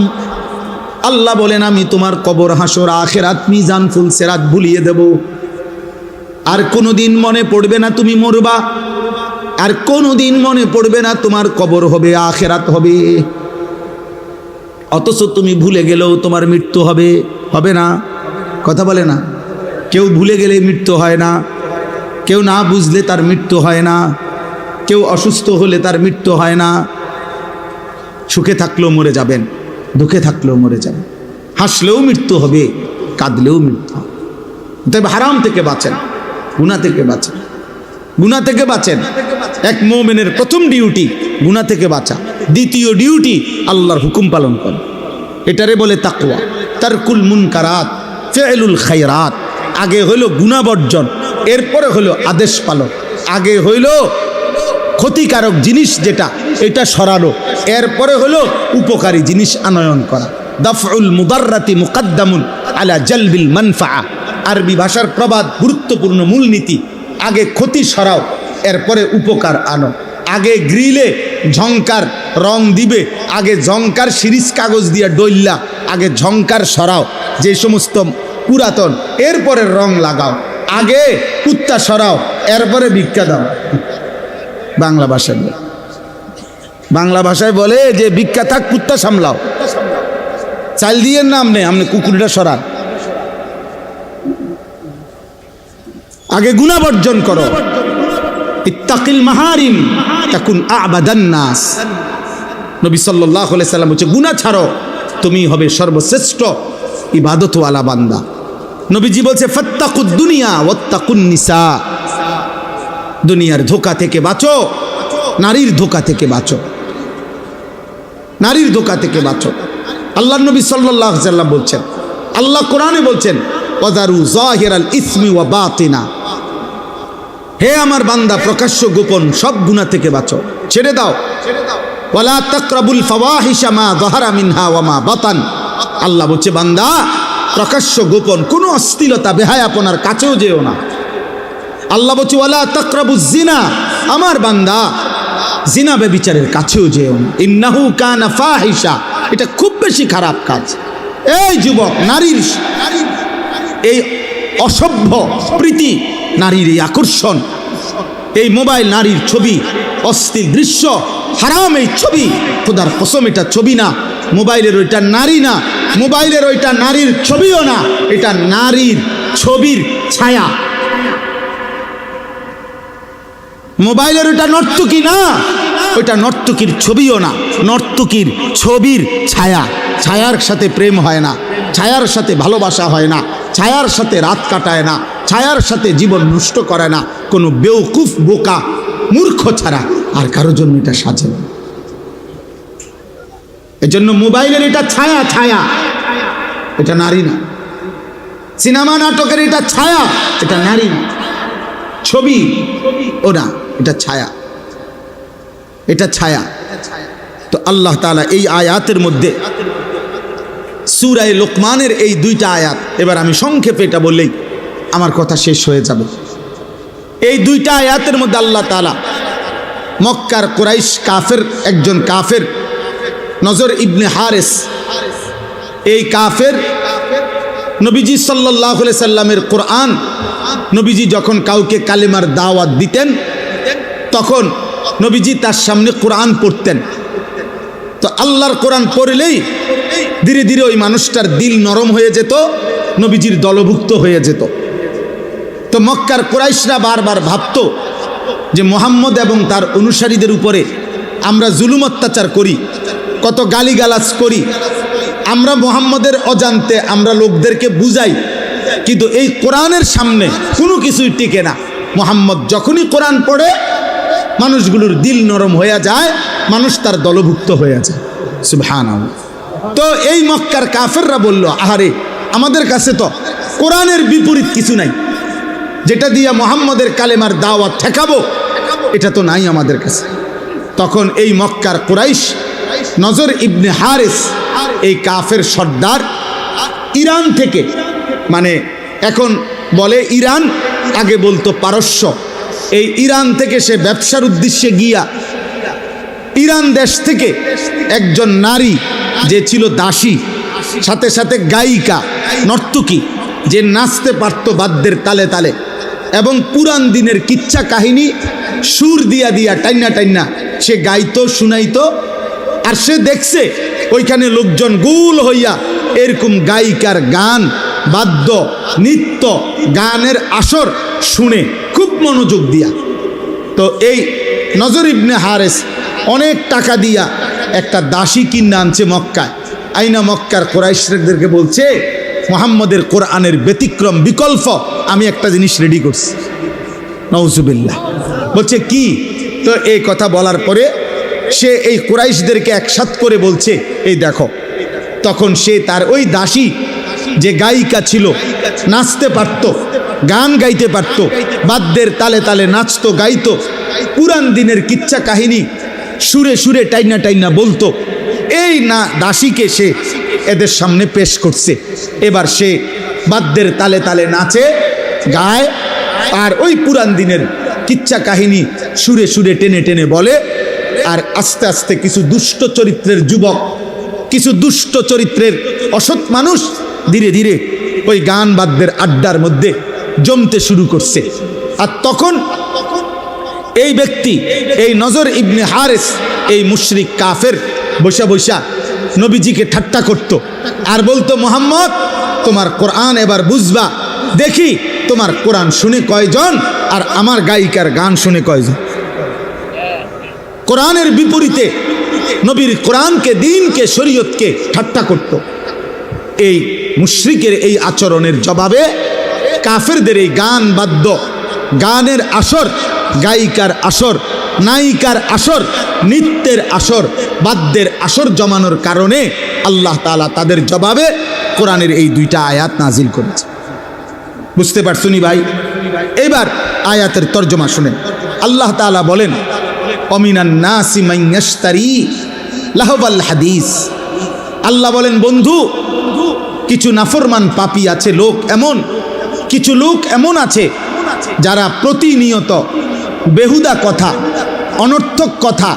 Speaker 1: আল্লাহ বলেন আমি তোমার কবর, হাসর, আখিরাত, মিজান, ফুলসিরাত ভুলিয়ে দেব। আর কোনোদিন মনে পড়বে না তুমি মরবা, আর কোনোদিন মনে পড়বে না তোমার কবর হবে, আখিরাত হবে। অথচ তুমি ভুলে গেলেও তোমার মৃত্যু হবে, হবে না? কথা বলে না? কেউ ভুলে গেলে মৃত্যু হয় না, কেউ না বুঝলে তার মৃত্যু হয় না, কেউ অসুস্থ হলে তার মৃত্যু হয় না। সুখে থাকলেও মরে যাবেন, দুঃখে থাকলেও মরে যাবেন, হাসলেও মৃত্যু হবে, কাঁদলেও মৃত্যু হবে। তবে হারাম থেকে বাঁচেন, গুনাহ থেকে বাঁচেন, গুনাহ থেকে বাঁচেন। এক মুমিনের প্রথম ডিউটি গুনাহ থেকে বাঁচা, দ্বিতীয় ডিউটি আল্লাহর হুকুম পালন করা। এটারে বলে তাকওয়া, তারকুল মুনকারাত, ফি'লুল খায়রাত। আগে হইল গুনাহ বর্জন, এরপরে হইল আদেশ পালন। আগে হইল ক্ষতিকারক জিনিস যেটা, এটা সরানো, এরপরে হলো উপকারী জিনিস আনয়ন করা। দাফউল মুদাররাতি মুকদ্দামুন আলা জালবিল মানফাআ, আরবি ভাষার প্রবাদ, গুরুত্বপূর্ণ মূলনীতি। আগে ক্ষতি সরাও, এরপরে উপকার আনো। আগে গ্রিলে ঝংকার রং দিবে, আগে ঝংকার সিরিজ কাগজ দিয়ে ডইল্লা আগে ঝংকার সরাও, যে সমস্ত পুরাতন, এরপরে রং লাগাও, আগে কুত্তা সরাও, এরপরে ভিক্ষা দাও। বাংলা ভাষায় বলে, বাংলা ভাষায় বলে যে ভিক্ষা থাক কুত্তা সামলাও, চাল দিয়ে নাম নেই, আপনি কুকুরটা সরান, আগে গুনাহ বর্জন করো। ইত্তাকিল মাহারিম তাকুন আবাদান নাস। নবী সাল্লাল্লাহু আলাইহি সাল্লাম বলছে গুনাহ ছাড়ো, তুমি হবে সর্বশ্রেষ্ঠ ইবাদতওয়ালা বান্দা। নবীজি বলছে ফাত্তাকুদ দুনিয়া ওয়াত্তাকুন নিসা, দুনিয়ার ধোঁকা থেকে বাঁচো, নারীর ধোঁকা থেকে বাঁচো, নারীর ধোঁকা থেকে বাঁচো। আল্লাহর নবী সাল্লাল্লাহু আলাইহি সাল্লাম বলছেন, আল্লাহ কোরআনে বলছেন ওয়াদারু যাহিরাল ইসমি ওয়া বাতিনা, হে আমার বান্দা প্রকাশ্য গোপন সব গুনাহ থেকে বাঁচো, ছেড়ে দাও। ওয়ালা তাকরাবুল ফাওয়াহিশা মা যাহারা মিনহা ওয়া মা বাতান, আল্লাহ বলছে বান্দা প্রকাশ্য গোপন কোনো অশ্লীলতা বেহায়াপনার কাছেও যেও না। আল্লাহ বলছে ওয়ালা তাকরাবুজ জিনা, আমার বান্দা জিনা ব্যভিচারের কাছেও যেও না, ইন্নাহু কানা ফাহিশা, এটা খুব বেশি খারাপ কাজ। এই যুবক, নারীর এই অসভ্য প্রীতি, নারীর এই আকর্ষণ, এই মোবাইল নারীর ছবি, অশ্লীল দৃশ্য, হারাম এই ছবি, খোদার কসম এটা ছবি না, মোবাইলের ওইটা নারী না, মোবাইলের ওইটা নারীর ছবিও না, এটা নারীর ছবির ছায়া। মোবাইলের ওইটা নর্তকী না, ওইটা নর্তকীর ছবিও না, নর্তকীর ছবির ছায়া। ছায়ার সাথে প্রেম হয় না, ছায়ার সাথে ভালোবাসা হয় না, ছায়ার সাথে রাত কাটায় না, ছায়ার সাথে জীবন নষ্ট করে না, কোনো বেওকুফ বোকা মূর্খ ছাড়া আর কারোর জন্য এটা সাজে না। এজন্য মোবাইলের এটা ছায়া, ছায়া, এটা নারী না। সিনেমা নাটকের এটা ছায়া, এটা নারী না। ছবি ও না, এটা ছায়া, এটা ছায়া। তো আল্লাহ তাআলা এই আয়াতের মধ্যে সূরা লোকমানের এই দুইটা আয়াত, এবার আমি সংক্ষেপে এটা বললেই আমার কথা শেষ হয়ে যাবে। এই দুইটা আয়াতের মধ্যে আল্লাহ তাআলা মক্কার কুরাইশ কাফের, একজন কাফের নজর ইবনে হারিস, এই কাফের নবীজি সাল্লাল্লাহু আলাইহি সাল্লামের কোরআন, নবীজি যখন কাউকে কালেমার দাওয়াত দিতেন তখন নবীজি তার সামনে কোরআন পড়তেন। তো আল্লাহর কোরআন পড়লেই ধীরে ধীরে ওই মানুষটার দিল নরম হয়ে যেত, নবীজির দলভুক্ত হয়ে যেত। তো মক্কার কুরাইশরা বারবার ভাবত যে মুহাম্মদ এবং তার অনুসারীদের উপরে আমরা জুলুম অত্যাচার করি, কত গালিগালাজ করি, আমরা মুহাম্মদের অজান্তে আমরা লোকদেরকে বুঝাই, কিন্তু এই কোরআনের সামনে কোনো কিছুই টিকে না। মুহাম্মদ যখনই কোরআন পড়ে মানুষগুলোর দিল নরম হয়ে যায়, মানুষ তার দলভুক্ত হয়ে যায়। সুবহানাল্লাহ। তো এই মক্কার কাফেররা বলল, আহারে আমাদের কাছে তো কোরআনের বিপরীত কিছু নাই, যেটা দিয়ে মুহাম্মদের কালেমার দাওয়াত ঠেকাবো এটা তো নাই আমাদের কাছে। তখন এই মক্কার কুরাইশ নজর ইবনে হারিস, এই কাফের সর্দার, ইরান থেকে, মানে এখন বলে ইরান, আগে বলতো পারস্য, এই ইরান থেকে সে ব্যবসার উদ্দেশ্যে গিয়া ইরান দেশ থেকে একজন নারী যে ছিল দাসী, সাথে সাথে গায়িকা, নর্তকী, যে নাচতে পারত বাদ্যের তালে তালে এবং পুরান দিনের কিচ্ছা কাহিনী সুর দিয়া দিয়া টাইনা টাইনা সে গাইতো, শুনাইতো। আর সে দেখছে ওইখানে লোকজন গোল হইয়া এরকম গায়িকার গান, বাদ্য, নৃত্য, গানের আসর শুনে খুব মনোযোগ দিয়া। তো এই নজর ইবনে হারিস অনেক টাকা দিয়া একটা দাসী কিনে আনছে মক্কায়, আইনা মক্কার কুরাইশদেরকে বলছে মুহাম্মদের কোরআনের ব্যতিক্রম বিকল্প আমি একটা জিনিস রেডি করছি। নাউজুবিল্লাহ। বলছে কি? তো এই কথা বলার পরে সে এই কুরাইশদেরকে একসাথ করে বলছে, এই দেখো। তখন সে তার ওই দাসী যে গায়িকা ছিল, নাচতে পারত, গান গাইতে পারত, বাদ্যের তালে তালে নাচতো, গাইতো, পুরান দিনের কিচ্ছা কাহিনী সুরে সুরে টাইনা টাইনা বলতো, এই না দাসীকে সে এদের সামনে পেশ করছে। এবার সে বাদ্যের তালে তালে নাচে, গায়, আর ওই পুরান দিনের কিচ্ছা কাহিনী সুরে সুরে টেনে টেনে বলে। আর আস্তে আস্তে কিছু দুষ্ট চরিত্রের যুবক, কিছু দুষ্ট চরিত্রের অসৎ মানুষ ধীরে ধীরে ওই গান বাদ্যের আড্ডার মধ্যে জমতে শুরু করছে। আর তখন এই ব্যক্তি, এই নজর ইবনে হারেস, এই মুশরিক কাফের বৈশা বৈশা নবীজিকে ঠাট্টা করত আর বলতো, মোহাম্মদ তোমার কোরআন এবার বুঝবা, দেখি তোমার কোরআন শুনে কয়জন আর আমার গায়িকার গান শুনে কয়জন। কোরআনের বিপরীতে নবীর কোরআনকে, দ্বীনকে, শরীয়তকে ঠাট্টা করত। এই মুশরিকের এই আচরণের জবাবে কাফেরদের এই গান বাদ্য, গানের আসর, গায়িকার আসর, নায়িকার আসর, নৃত্যের আসর, বাদ্যের আসর জমানোর কারণে আল্লাহ তাআলা তাদের জবাবে কোরআনের এই দুইটা আয়াত নাজিল করেছে। বুঝতে পারছুনি ভাই? এবার আয়াতের তর্জমা শুনেন। আল্লাহ তাআলা বলেন, অমিনান নাসি মান ইয়াশতারি লাহবাল হাদিস। আল্লাহ বলেন, বন্ধু কিছু নাফরমান পাপী আছে, লোক এমন, কিছু লোক এমন আছে যারা প্রতিনিয়ত বেহুদা কথা, অনর্থক কথা,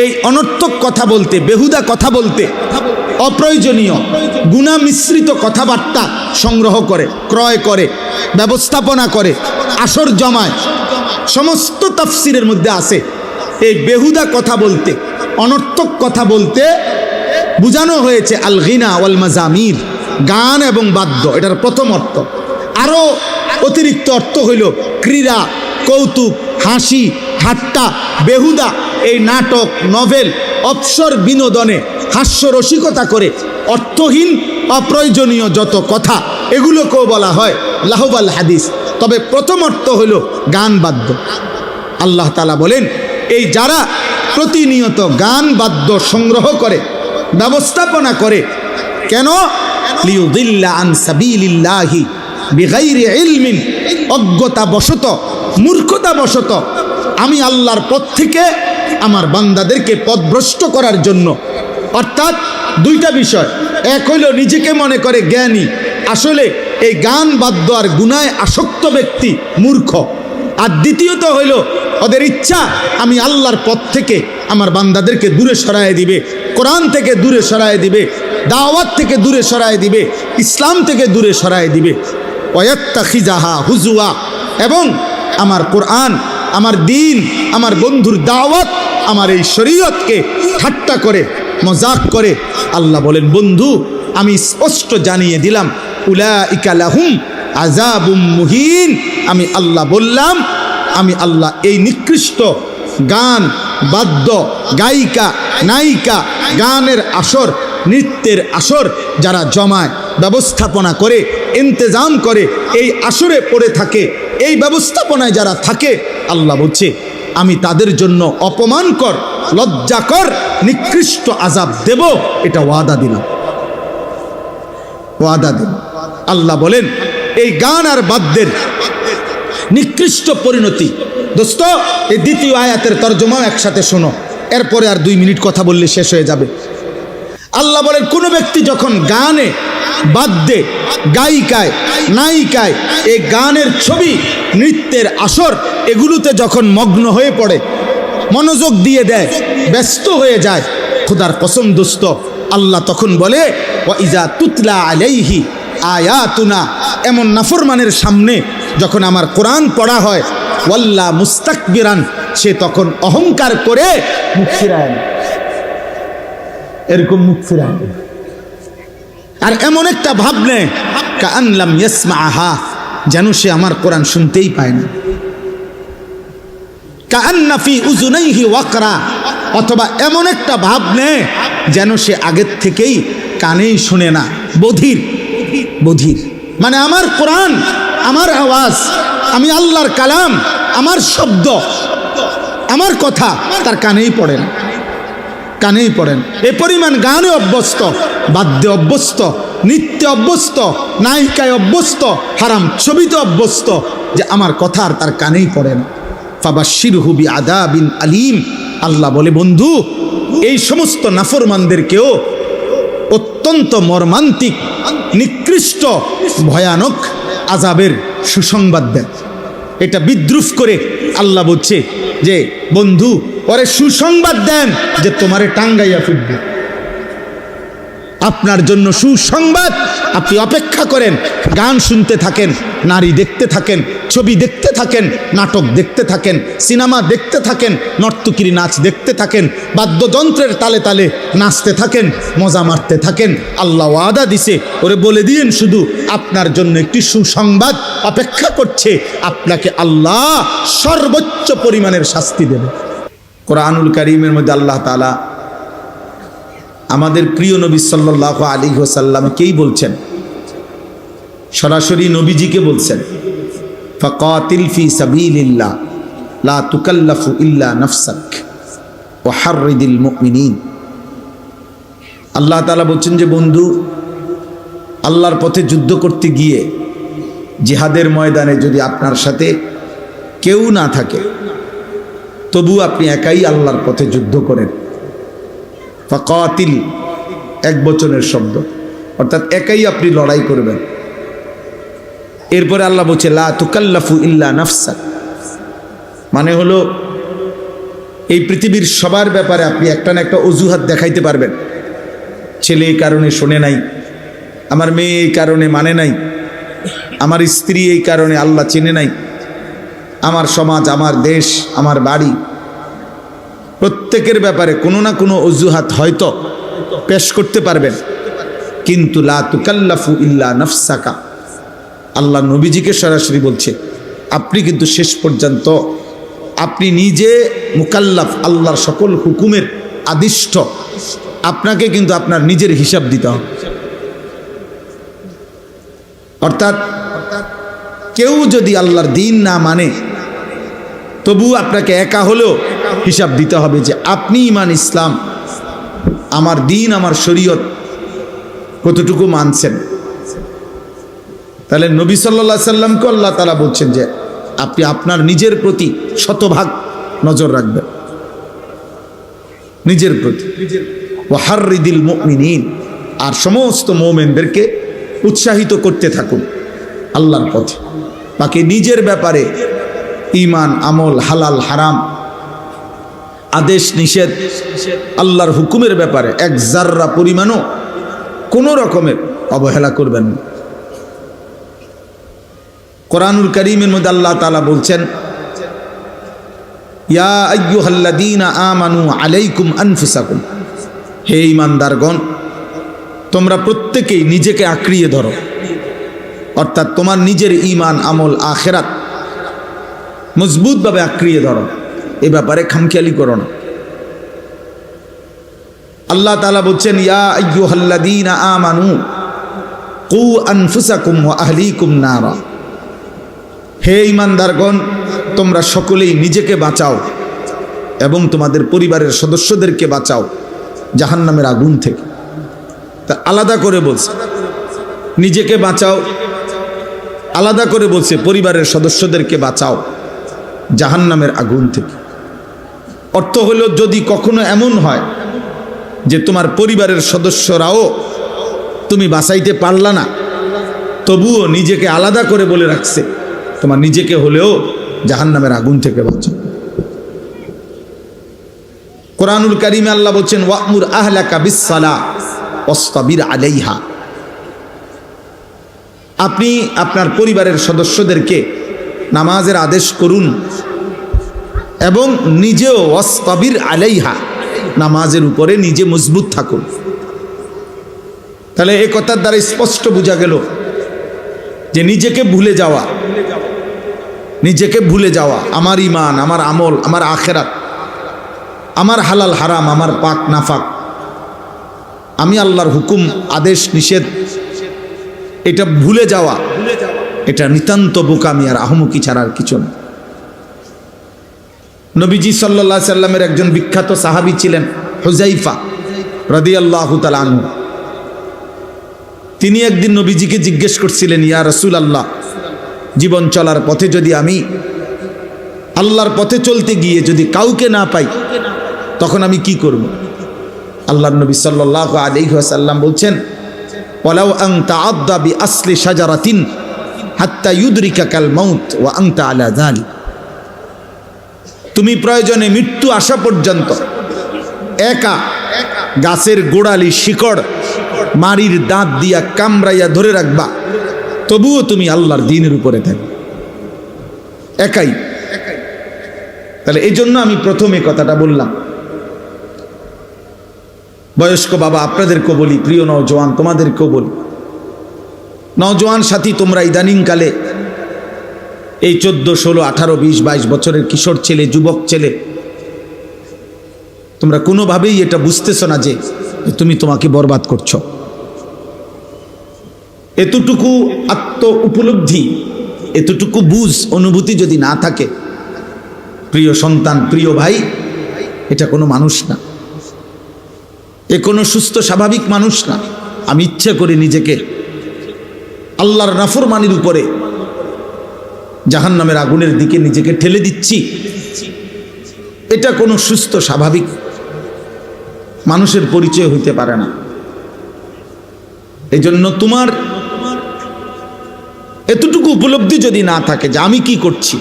Speaker 1: এই অনর্থক কথা বলতে, বেহুদা কথা বলতে, অপ্রয়োজনীয় গুনাহ মিশ্রিত কথাবার্তা সংগ্রহ করে, ক্রয় করে, ব্যবস্থাপনা করে, আসর জমায়। সমস্ত তাফসিরের মধ্যে আছে এই বেহুদা কথা বলতে, অনর্থক কথা বলতে বুঝানো হয়েছে আল গিনা ওয়াল মাজামির, গান এবং বাদ্য। এটার প্রথম অর্থ। আরও অতিরিক্ত অর্থ হইল ক্রীড়া, কৌতুক, হাসি, ঠাট্টা, বেহুদা, এই নাটক, নভেল, অবসর বিনোদনে হাস্যরসিকতা করে অর্থহীন অপ্রয়োজনীয় যত কথা, এগুলোকেও বলা হয় লাহবাল হাদিস। তবে প্রথম অর্থ হইল গান বাদ্য। আল্লাহ তাআলা বলেন, এই যারা প্রতিনিয়ত গান বাদ্য সংগ্রহ করে, ব্যবস্থাপনা করে, কেন? লিয়ুদিল্লা আন সাবিলিল্লাহি বিগাইরি ইলমিন, অজ্ঞতা বশত, মূর্খতা বশত আমি আল্লাহর পথ থেকে আমার বান্দাদেরকে পথভ্রষ্ট করার জন্য। অর্থাৎ দুইটা বিষয়, এক হইল নিজেকে মনে করে জ্ঞানী, আসলে এই গান বাদ্য আর গুনায় আসক্ত ব্যক্তি মূর্খ। আর দ্বিতীয়ত হইল ওদের ইচ্ছা আমি আল্লাহর পথ থেকে আমার বান্দাদেরকে দূরে সরায় দিবে, কোরআন থেকে দূরে সরায় দিবে, দাওয়াত থেকে দূরে সরায় দিবে, ইসলাম থেকে দূরে সরায় দিবে। ওয়াত্তাখিজাহা হুজুয়া, এবং আমার কোরআন, আমার দ্বীন, আমার বন্ধুর দাওয়াত, আমার এই শরীয়তকে ঠাট্টা করে, মজাক করে। আল্লাহ বলেন, বন্ধু আমি স্পষ্ট জানিয়ে দিলাম, উলাইকা লাহুম আযাবুম মুহিন। আমি আল্লাহ বললাম, আমি আল্লাহ এই নিকৃষ্ট গান বাদ্য, গায়িকা, নায়িকা, গানের আসর, নৃত্যের আসর যারা জমায়, ব্যবস্থাপনা করে, ইন্তেজাম করে, এই আসরে পড়ে থাকে, এই ব্যবস্থাপনায় যারা থাকে, আল্লাহ বলছে আমি তাদের জন্য অপমানকর, লজ্জাকর, নিকৃষ্ট আযাব দেব। এটা ওয়াদা দিলাম, ওয়াদা দিলাম। আল্লাহ বলেন, এই গান আর বাদ্যের নিকৃষ্ট পরিণতি। দোস্ত, এই দ্বিতীয় আয়াতের তর্জমা একসাথে শোনো, এরপরে আর 2 মিনিট কথা বললে শেষ হয়ে যাবে। আল্লাহ বলেন, কোনো ব্যক্তি যখন গানে, বাদ্যে, গায়িকায়, নায়িকায়, এই গানের ছবি, নৃত্যের আসর, এগুলোতে যখন মগ্ন হয়ে পড়ে, মনোযোগ দিয়ে দেয়, ব্যস্ত হয়ে যায়, খোদার কসম দোস্ত, আল্লাহ তখন বলে, ওয়া ইজা তুতলা আলাইহি আয়াতুনা, এমন নাফরমানের সামনে যখন আমার কোরআন পড়া হয়, ওয়াল্লা মুস্তাকবিরান, সে তখন অহংকার করে মুখ ফিরায় না, এরকম মুখ ফিরায় না। আর এমন একটা ভাব নেয় কাআন লাম ইয়াসমাআহা, যেন সে আমার কোরআন শুনতেই পায় না। কাআন্না ফি উযুনাইহি ওয়াকরা, অথবা এমন একটা ভাব নেয় যেন সে আগের থেকেই কানেই শুনে না, বধির। বধির মানে আমার কোরআন, আমার আওয়াজ, আমি আল্লাহর কালাম, আমার শব্দ, আমার কথা তার কানেই পড়ে না, কানেই পড়েন। এ পরিমাণ গানে অভ্যস্ত, বাদ্যে অভ্যস্ত, নৃত্যে অভ্যস্ত, নায়িকায় অভ্যস্ত, হারাম ছবিতে অভ্যস্ত, যে আমার কথা আর তার কানেই পড়ে না। ফাবাশশিরহু বিআযাবিন আলীম। আল্লাহ বলে, বন্ধু এই সমস্ত নাফরমানদেরকেও অত্যন্ত মর্মান্তিক, নিকৃষ্ট, ভয়ানক আযাবের সুসংবাদ দেন। এটা বিদ্রুপ করে আল্লাহ বলছে যে বন্ধু ওরে সুসংবাদ দেন যে তোমারে টাঙ্গাইয়া ফিরবে। আপনার জন্য সুসংবাদ, আপনি অপেক্ষা করেন, গান শুনতে থাকেন, নারী দেখতে থাকেন, ছবি দেখতে থাকেন, নাটক দেখতে থাকেন, সিনেমা দেখতে থাকেন, নর্তকীর নাচ দেখতে থাকেন, বাদ্যযন্ত্রের তালে তালে নাচতে থাকেন, মজা মারতে থাকেন। আল্লাহ ওয়াদা দিছে, ওরে বলে দিয়েন শুধু আপনার জন্য একটি সুসংবাদ অপেক্ষা করছে, আপনাকে আল্লাহ সর্বোচ্চ পরিমাণের শাস্তি দেবে। কোরআনুল কারীমের মধ্যে আল্লাহ তাআলা আমাদের প্রিয় নবী সাল্লাল্লাহু আলাইহি ওয়াসাল্লামকেই বলছেন, সরাসরি নবীজিকে বলছেন, ফাকাতিল ফি সাবিলিল্লাহ লা তুকাল্লাফু ইল্লা নাফসাক ওয়া হাররিদিল মুমিনিন। আল্লাহ তাআলা বলছেন যে বন্ধু, আল্লাহর পথে যুদ্ধ করতে গিয়ে জিহাদের ময়দানে যদি আপনার সাথে কেউ না থাকে, তবু আপনি একাই আল্লাহর পথে যুদ্ধ করেন। ফাকাতিল এক বচনের শব্দ, অর্থাৎ একাই আপনি লড়াই করবেন। এরপরে আল্লাহ বলছে লা তুকাল্লাফু ইল্লা নাফসাক, মানে হলো এই পৃথিবীর সবার ব্যাপারে আপনি একটা না একটা অজুহাত দেখাইতে পারবেন। ছেলে এই কারণে শোনে নাই, আমার মেয়ে এই কারণে মানে নাই, আমার স্ত্রী এই কারণে আল্লাহ চেনে নাই, আমার সমাজ, আমার দেশ, আমার বাড়ি, প্রত্যেকের ব্যাপারে কোনো না কোনো অজুহাত হয়তো পেশ করতে পারবেন। কিন্তু লা তুকাল্লাফু ইল্লা নাফসাকা, আল্লাহ নবীজিকে সরাসরি বলছে আপনি কিন্তু শেষ পর্যন্ত আপনি নিজে মুকাল্লাফ, আল্লাহর সকল হুকুমের আদিষ্ট, আপনাকে কিন্তু আপনার নিজের হিসাব দিতে হবে। অর্থাৎ কেউ যদি আল্লাহর দ্বীন না মানে, তবু আপনাকে একা হলেও হিসাব দিতে হবে যে আপনি ঈমান ইসলাম, আমার দ্বীন, আমার শরীয়ত কতটুকু মানছেন। তাহলে নবী সাল্লাল্লাহু আলাইহি সাল্লামকে আল্লাহ তাআলা বলছেন যে আপনি আপনার নিজের প্রতি শতভাগ নজর রাখবেন, নিজের প্রতি। ওয়া হাররিদিল মুমিনিন, আর সমস্ত মুমিনদেরকে উৎসাহিত করতে থাকুন আল্লাহর পথে। বাকি নিজের ব্যাপারে ঈমান, আমল, হালাল হারাম, আদেশ নিষেধ, আল্লাহর হুকুমের ব্যাপারে এক জাররা পরিমাণও কোনো রকমের অবহেলা করবেন না। কোরআনুল কারীমের মধ্যে আল্লাহ তাআলা বলছেন, ইয়া আইয়ুহাল্লাযীনা আমানু আলাইকুম আনফুসাকুম, হে ঈমানদারগণ, তোমরা প্রত্যেকেই নিজেকে আঁকড়িয়ে ধরো, অর্থাৎ তোমার নিজের ঈমান, আমল, আখিরাত মজবুতভাবে আঁকড়িয়ে ধরো, এ ব্যাপারে খামখেয়ালি করো না। আল্লাহ তাআলা বলছেন, ইয়া আইয়ুহাল্লাযীনা আমানু কু আনফুসাকুম ওয়া আহলিকুম নারা, হে ঈমানদারগণ, তোমরা সকলেই নিজেকে বাঁচাও এবং তোমাদের পরিবারের সদস্যদেরকে বাঁচাও জাহান্নামের আগুন থেকে। তা আলাদা করে বলছে নিজেকে বাঁচাও, আলাদা করে বলছে পরিবারের সদস্যদেরকে বাঁচাও জাহান্নামের আগুন থেকে। অর্থ হলো, যদি কখনো এমন হয় যে তোমার পরিবারের সদস্যরাও তুমি বাঁচাইতে পারলা না, তবুও নিজেকে আলাদা করে বলে রাখছে তোমার নিজেকে হলেও জাহান্নামের আগুন থেকে বাঁচাও। কোরআনুল কারীমে আল্লাহ বলছেন, ওয়া'মুর আহলাকা বিস-সালাহ ওয়াসতাবির আলাইহা, আপনি আপনার পরিবারের সদস্যদেরকে নামাজের আদেশ করুন এবং নিজেও ওয়াসতাবির আলাইহা, নামাজের উপরে নিজে মজবুত থাকুন। তাহলে এই কথার দ্বারা স্পষ্ট বোঝা গেল যে নিজেকে ভুলে যাওয়া, নিজেকে ভুলে যাওয়া, আমার ঈমান, আমার আমল, আমার আখিরাত, আমার হালাল হারাম, আমার পাক নাফাক, আমি আল্লাহর হুকুম, আদেশ নিষেধ, এটা ভুলে যাওয়া, এটা নিতান্ত বোকামি আর আহমকি ছাড়া আর কিছু না। নবীজি সাল্লাল্লাহু আলাইহি সাল্লামের একজন বিখ্যাত সাহাবী ছিলেন হুযায়ফা রাদিয়াল্লাহু তাআলা আনহু। তিনি একদিন নবীজিকে জিজ্ঞেস করছিলেন, ইয়া রাসূলুল্লাহ, জীবন চলার পথে যদি আমি আল্লাহর পথে চলতে গিয়ে যদি কাউকে না পাই, তখন আমি কি করব? আল্লাহর নবী সাল্লাল্লাহু আলাইহি ওয়াসাল্লাম বলছেন, ওয়ালাউ আন তাআদ্দা বিআসলি শাজারাতিন হাত্তা ইউদরিকাকাল মাউত ওয়া আনতা আলা যালিক, তুমি প্রয়োজনে মৃত্যু আসা পর্যন্ত একা গাছের গোড়ালি শিকড় মারির দাঁত দিয়া কামড়াইয়া ধরে রাখবা, তবুও তুমি আল্লাহর দ্বীনের উপরে থাকবে একাই। তাহলে এই জন্য আমি প্রথমে কথাটা বললাম। বয়স্ক বাবা আপনাদেরকেও বলি, প্রিয় নওজোয়ান তোমাদেরকেও বলি, নওজোয়ান সাথী তোমরা ইদানিংকালে এই 14, 16, 18, 20, 22 বছরের কিশোর ছেলে, যুবক ছেলে, তোমরা কোনোভাবেই এটা বুঝতেছো না যে তুমি তোমাকে বরবাদ করছো। এতটুকু আত্ম উপলব্ধি, এতটুকু বুঝ অনুভূতি যদি না থাকে, প্রিয় সন্তান, প্রিয় ভাই, এটা কোনো মানুষ না, এ কোনো সুস্থ স্বাভাবিক মানুষ না। আমি ইচ্ছা করে নিজেকে আল্লাহর নাফরমানির উপরে জাহান্নামের আগুনের দিকে নিজেকে ঠেলে দিচ্ছি, এটা কোনো সুস্থ স্বাভাবিক মানুষের পরিচয় হইতে পারে না। এই জন্য তোমার এতটুকু উপলব্ধি যদি না থাকে যে আমি কি করছি,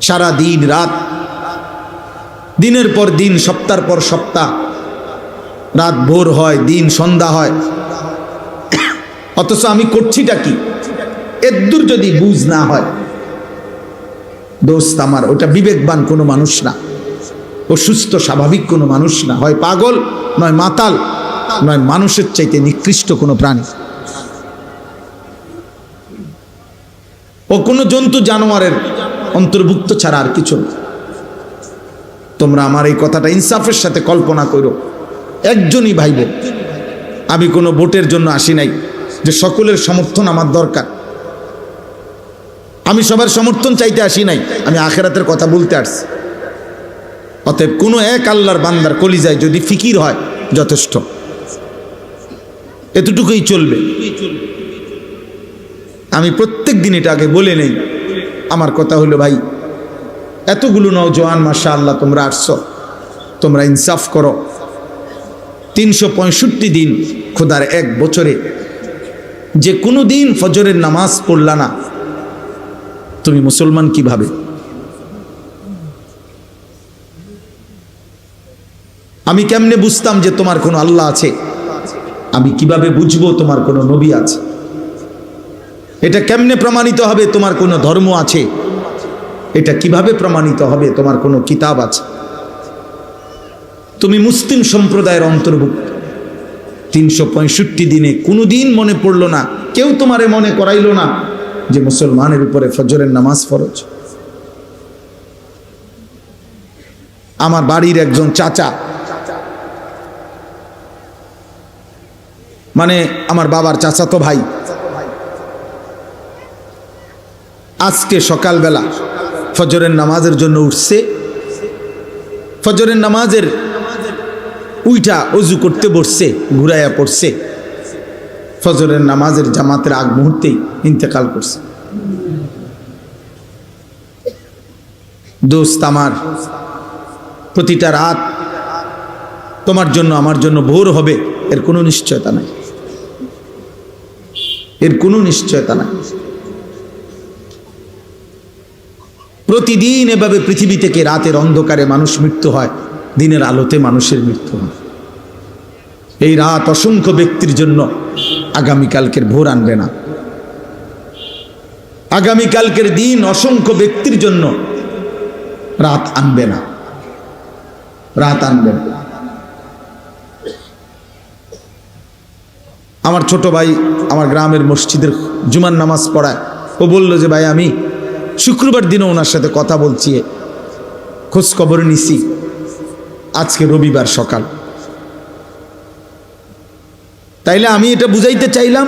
Speaker 1: সারা দিন রাত, দিনের পর দিন, সপ্তাহের পর সপ্তাহ, রাত ভোর হয়, দিন সন্ধ্যা হয়, অথচ আমি করছিটা কি, এদ্দুর যদি বুঝ না হয়, দোস্ত আমার, ওটা বিবেকবান কোনো মানুষ না, ও সুস্থ স্বাভাবিক কোনো মানুষ না, হয় পাগল, নয় মাতাল, নয় মানুষের চাইতে নিকৃষ্ট কোনো প্রাণী। ও কোনো জন্তু জানোয়ারের অন্তর্ভুক্ত ছাড়া আর কিছু না। তোমরা আমার এই কথাটা ইনসাফের সাথে কল্পনা করো। একজনই ভাইব, আমি কোনো ভোটের জন্য আসি নাই যে সকলের সমর্থন আমার দরকার, আমি সবার সমর্থন চাইতে আসি নাই, আমি আখিরাতের কথা বলতে আসছি। অতএব কোনো এক আল্লাহর বান্দার কলিজায় যদি ফিকির হয় যথেষ্ট, এতটুকুই চলবে। আমি প্রত্যেক দিন এটা আগে বলে নেই। আমার কথা হলো ভাই, এতগুলো নওজোয়ান মাশাআল্লাহ তোমরা আসছো, তোমরা ইনসাফ করো। 365 দিন খোদার এক বছরে যে কোনো দিন ফজরের নামাজ পড়লা না, তুমি মুসলমান কিভাবে? আমি কেমনে বুঝতাম যে তোমার কোনো আল্লাহ আছে? আমি কিভাবে বুঝবো তোমার কোনো নবী আছে? এটা কেমনে প্রমাণিত হবে তোমার কোনো ধর্ম আছে? এটা কিভাবে প্রমাণিত হবে তোমার কোনো কিতাব আছে? তুমি মুসলিম সম্প্রদায়ের অন্তর্ভুক্ত। 365 দিনে কোনো দিন মনে পড়লো না, কেউ তোমারে মনে করাইলো না যে মুসলমানের উপরে ফজরের নামাজ ফরজ। আমার বাড়ির একজন চাচা, মানে আমার বাবার চাচাতো ভাই, আজকে সকালবেলা ফজরের নামাজের জন্য উঠছে। ফজরের নামাজের উইটা অজু করতে বসছে, ঘুরাইয়া পড়ছে, ফজরের নামাজের জামাতের আগ মুহূর্তেই ইন্তেকাল করছে। দোস্ত আমার, প্রতিটা রাত তোমার জন্য আমার জন্য ভোর হবে এর কোনো নিশ্চয়তা নাই, এর কোনো নিশ্চয়তা নাই। প্রতিদিন এভাবে পৃথিবী থেকে রাতের অন্ধকারে মানুষ মৃত্যু হয়, দিনের আলোতে মানুষের মৃত্যু হয়। এই রাত অসংখ্য ব্যক্তির জন্য আগামীকালকের ভোর আনবে না। আগামীকালকের দিন অসংখ্য ব্যক্তির জন্য রাত আনবে না, রাত আনবে না। আমার ছোট ভাই আমার গ্রামের মসজিদের জুমার নামাজ পড়ায়, ও বলল যে ভাই আমি শুক্রবার দিনও ওনার সাথে কথা বলছি, খোঁজ খবর নিছি, আজকে রবিবার সকাল। তাইলে আমি এটা বুঝাইতে চাইলাম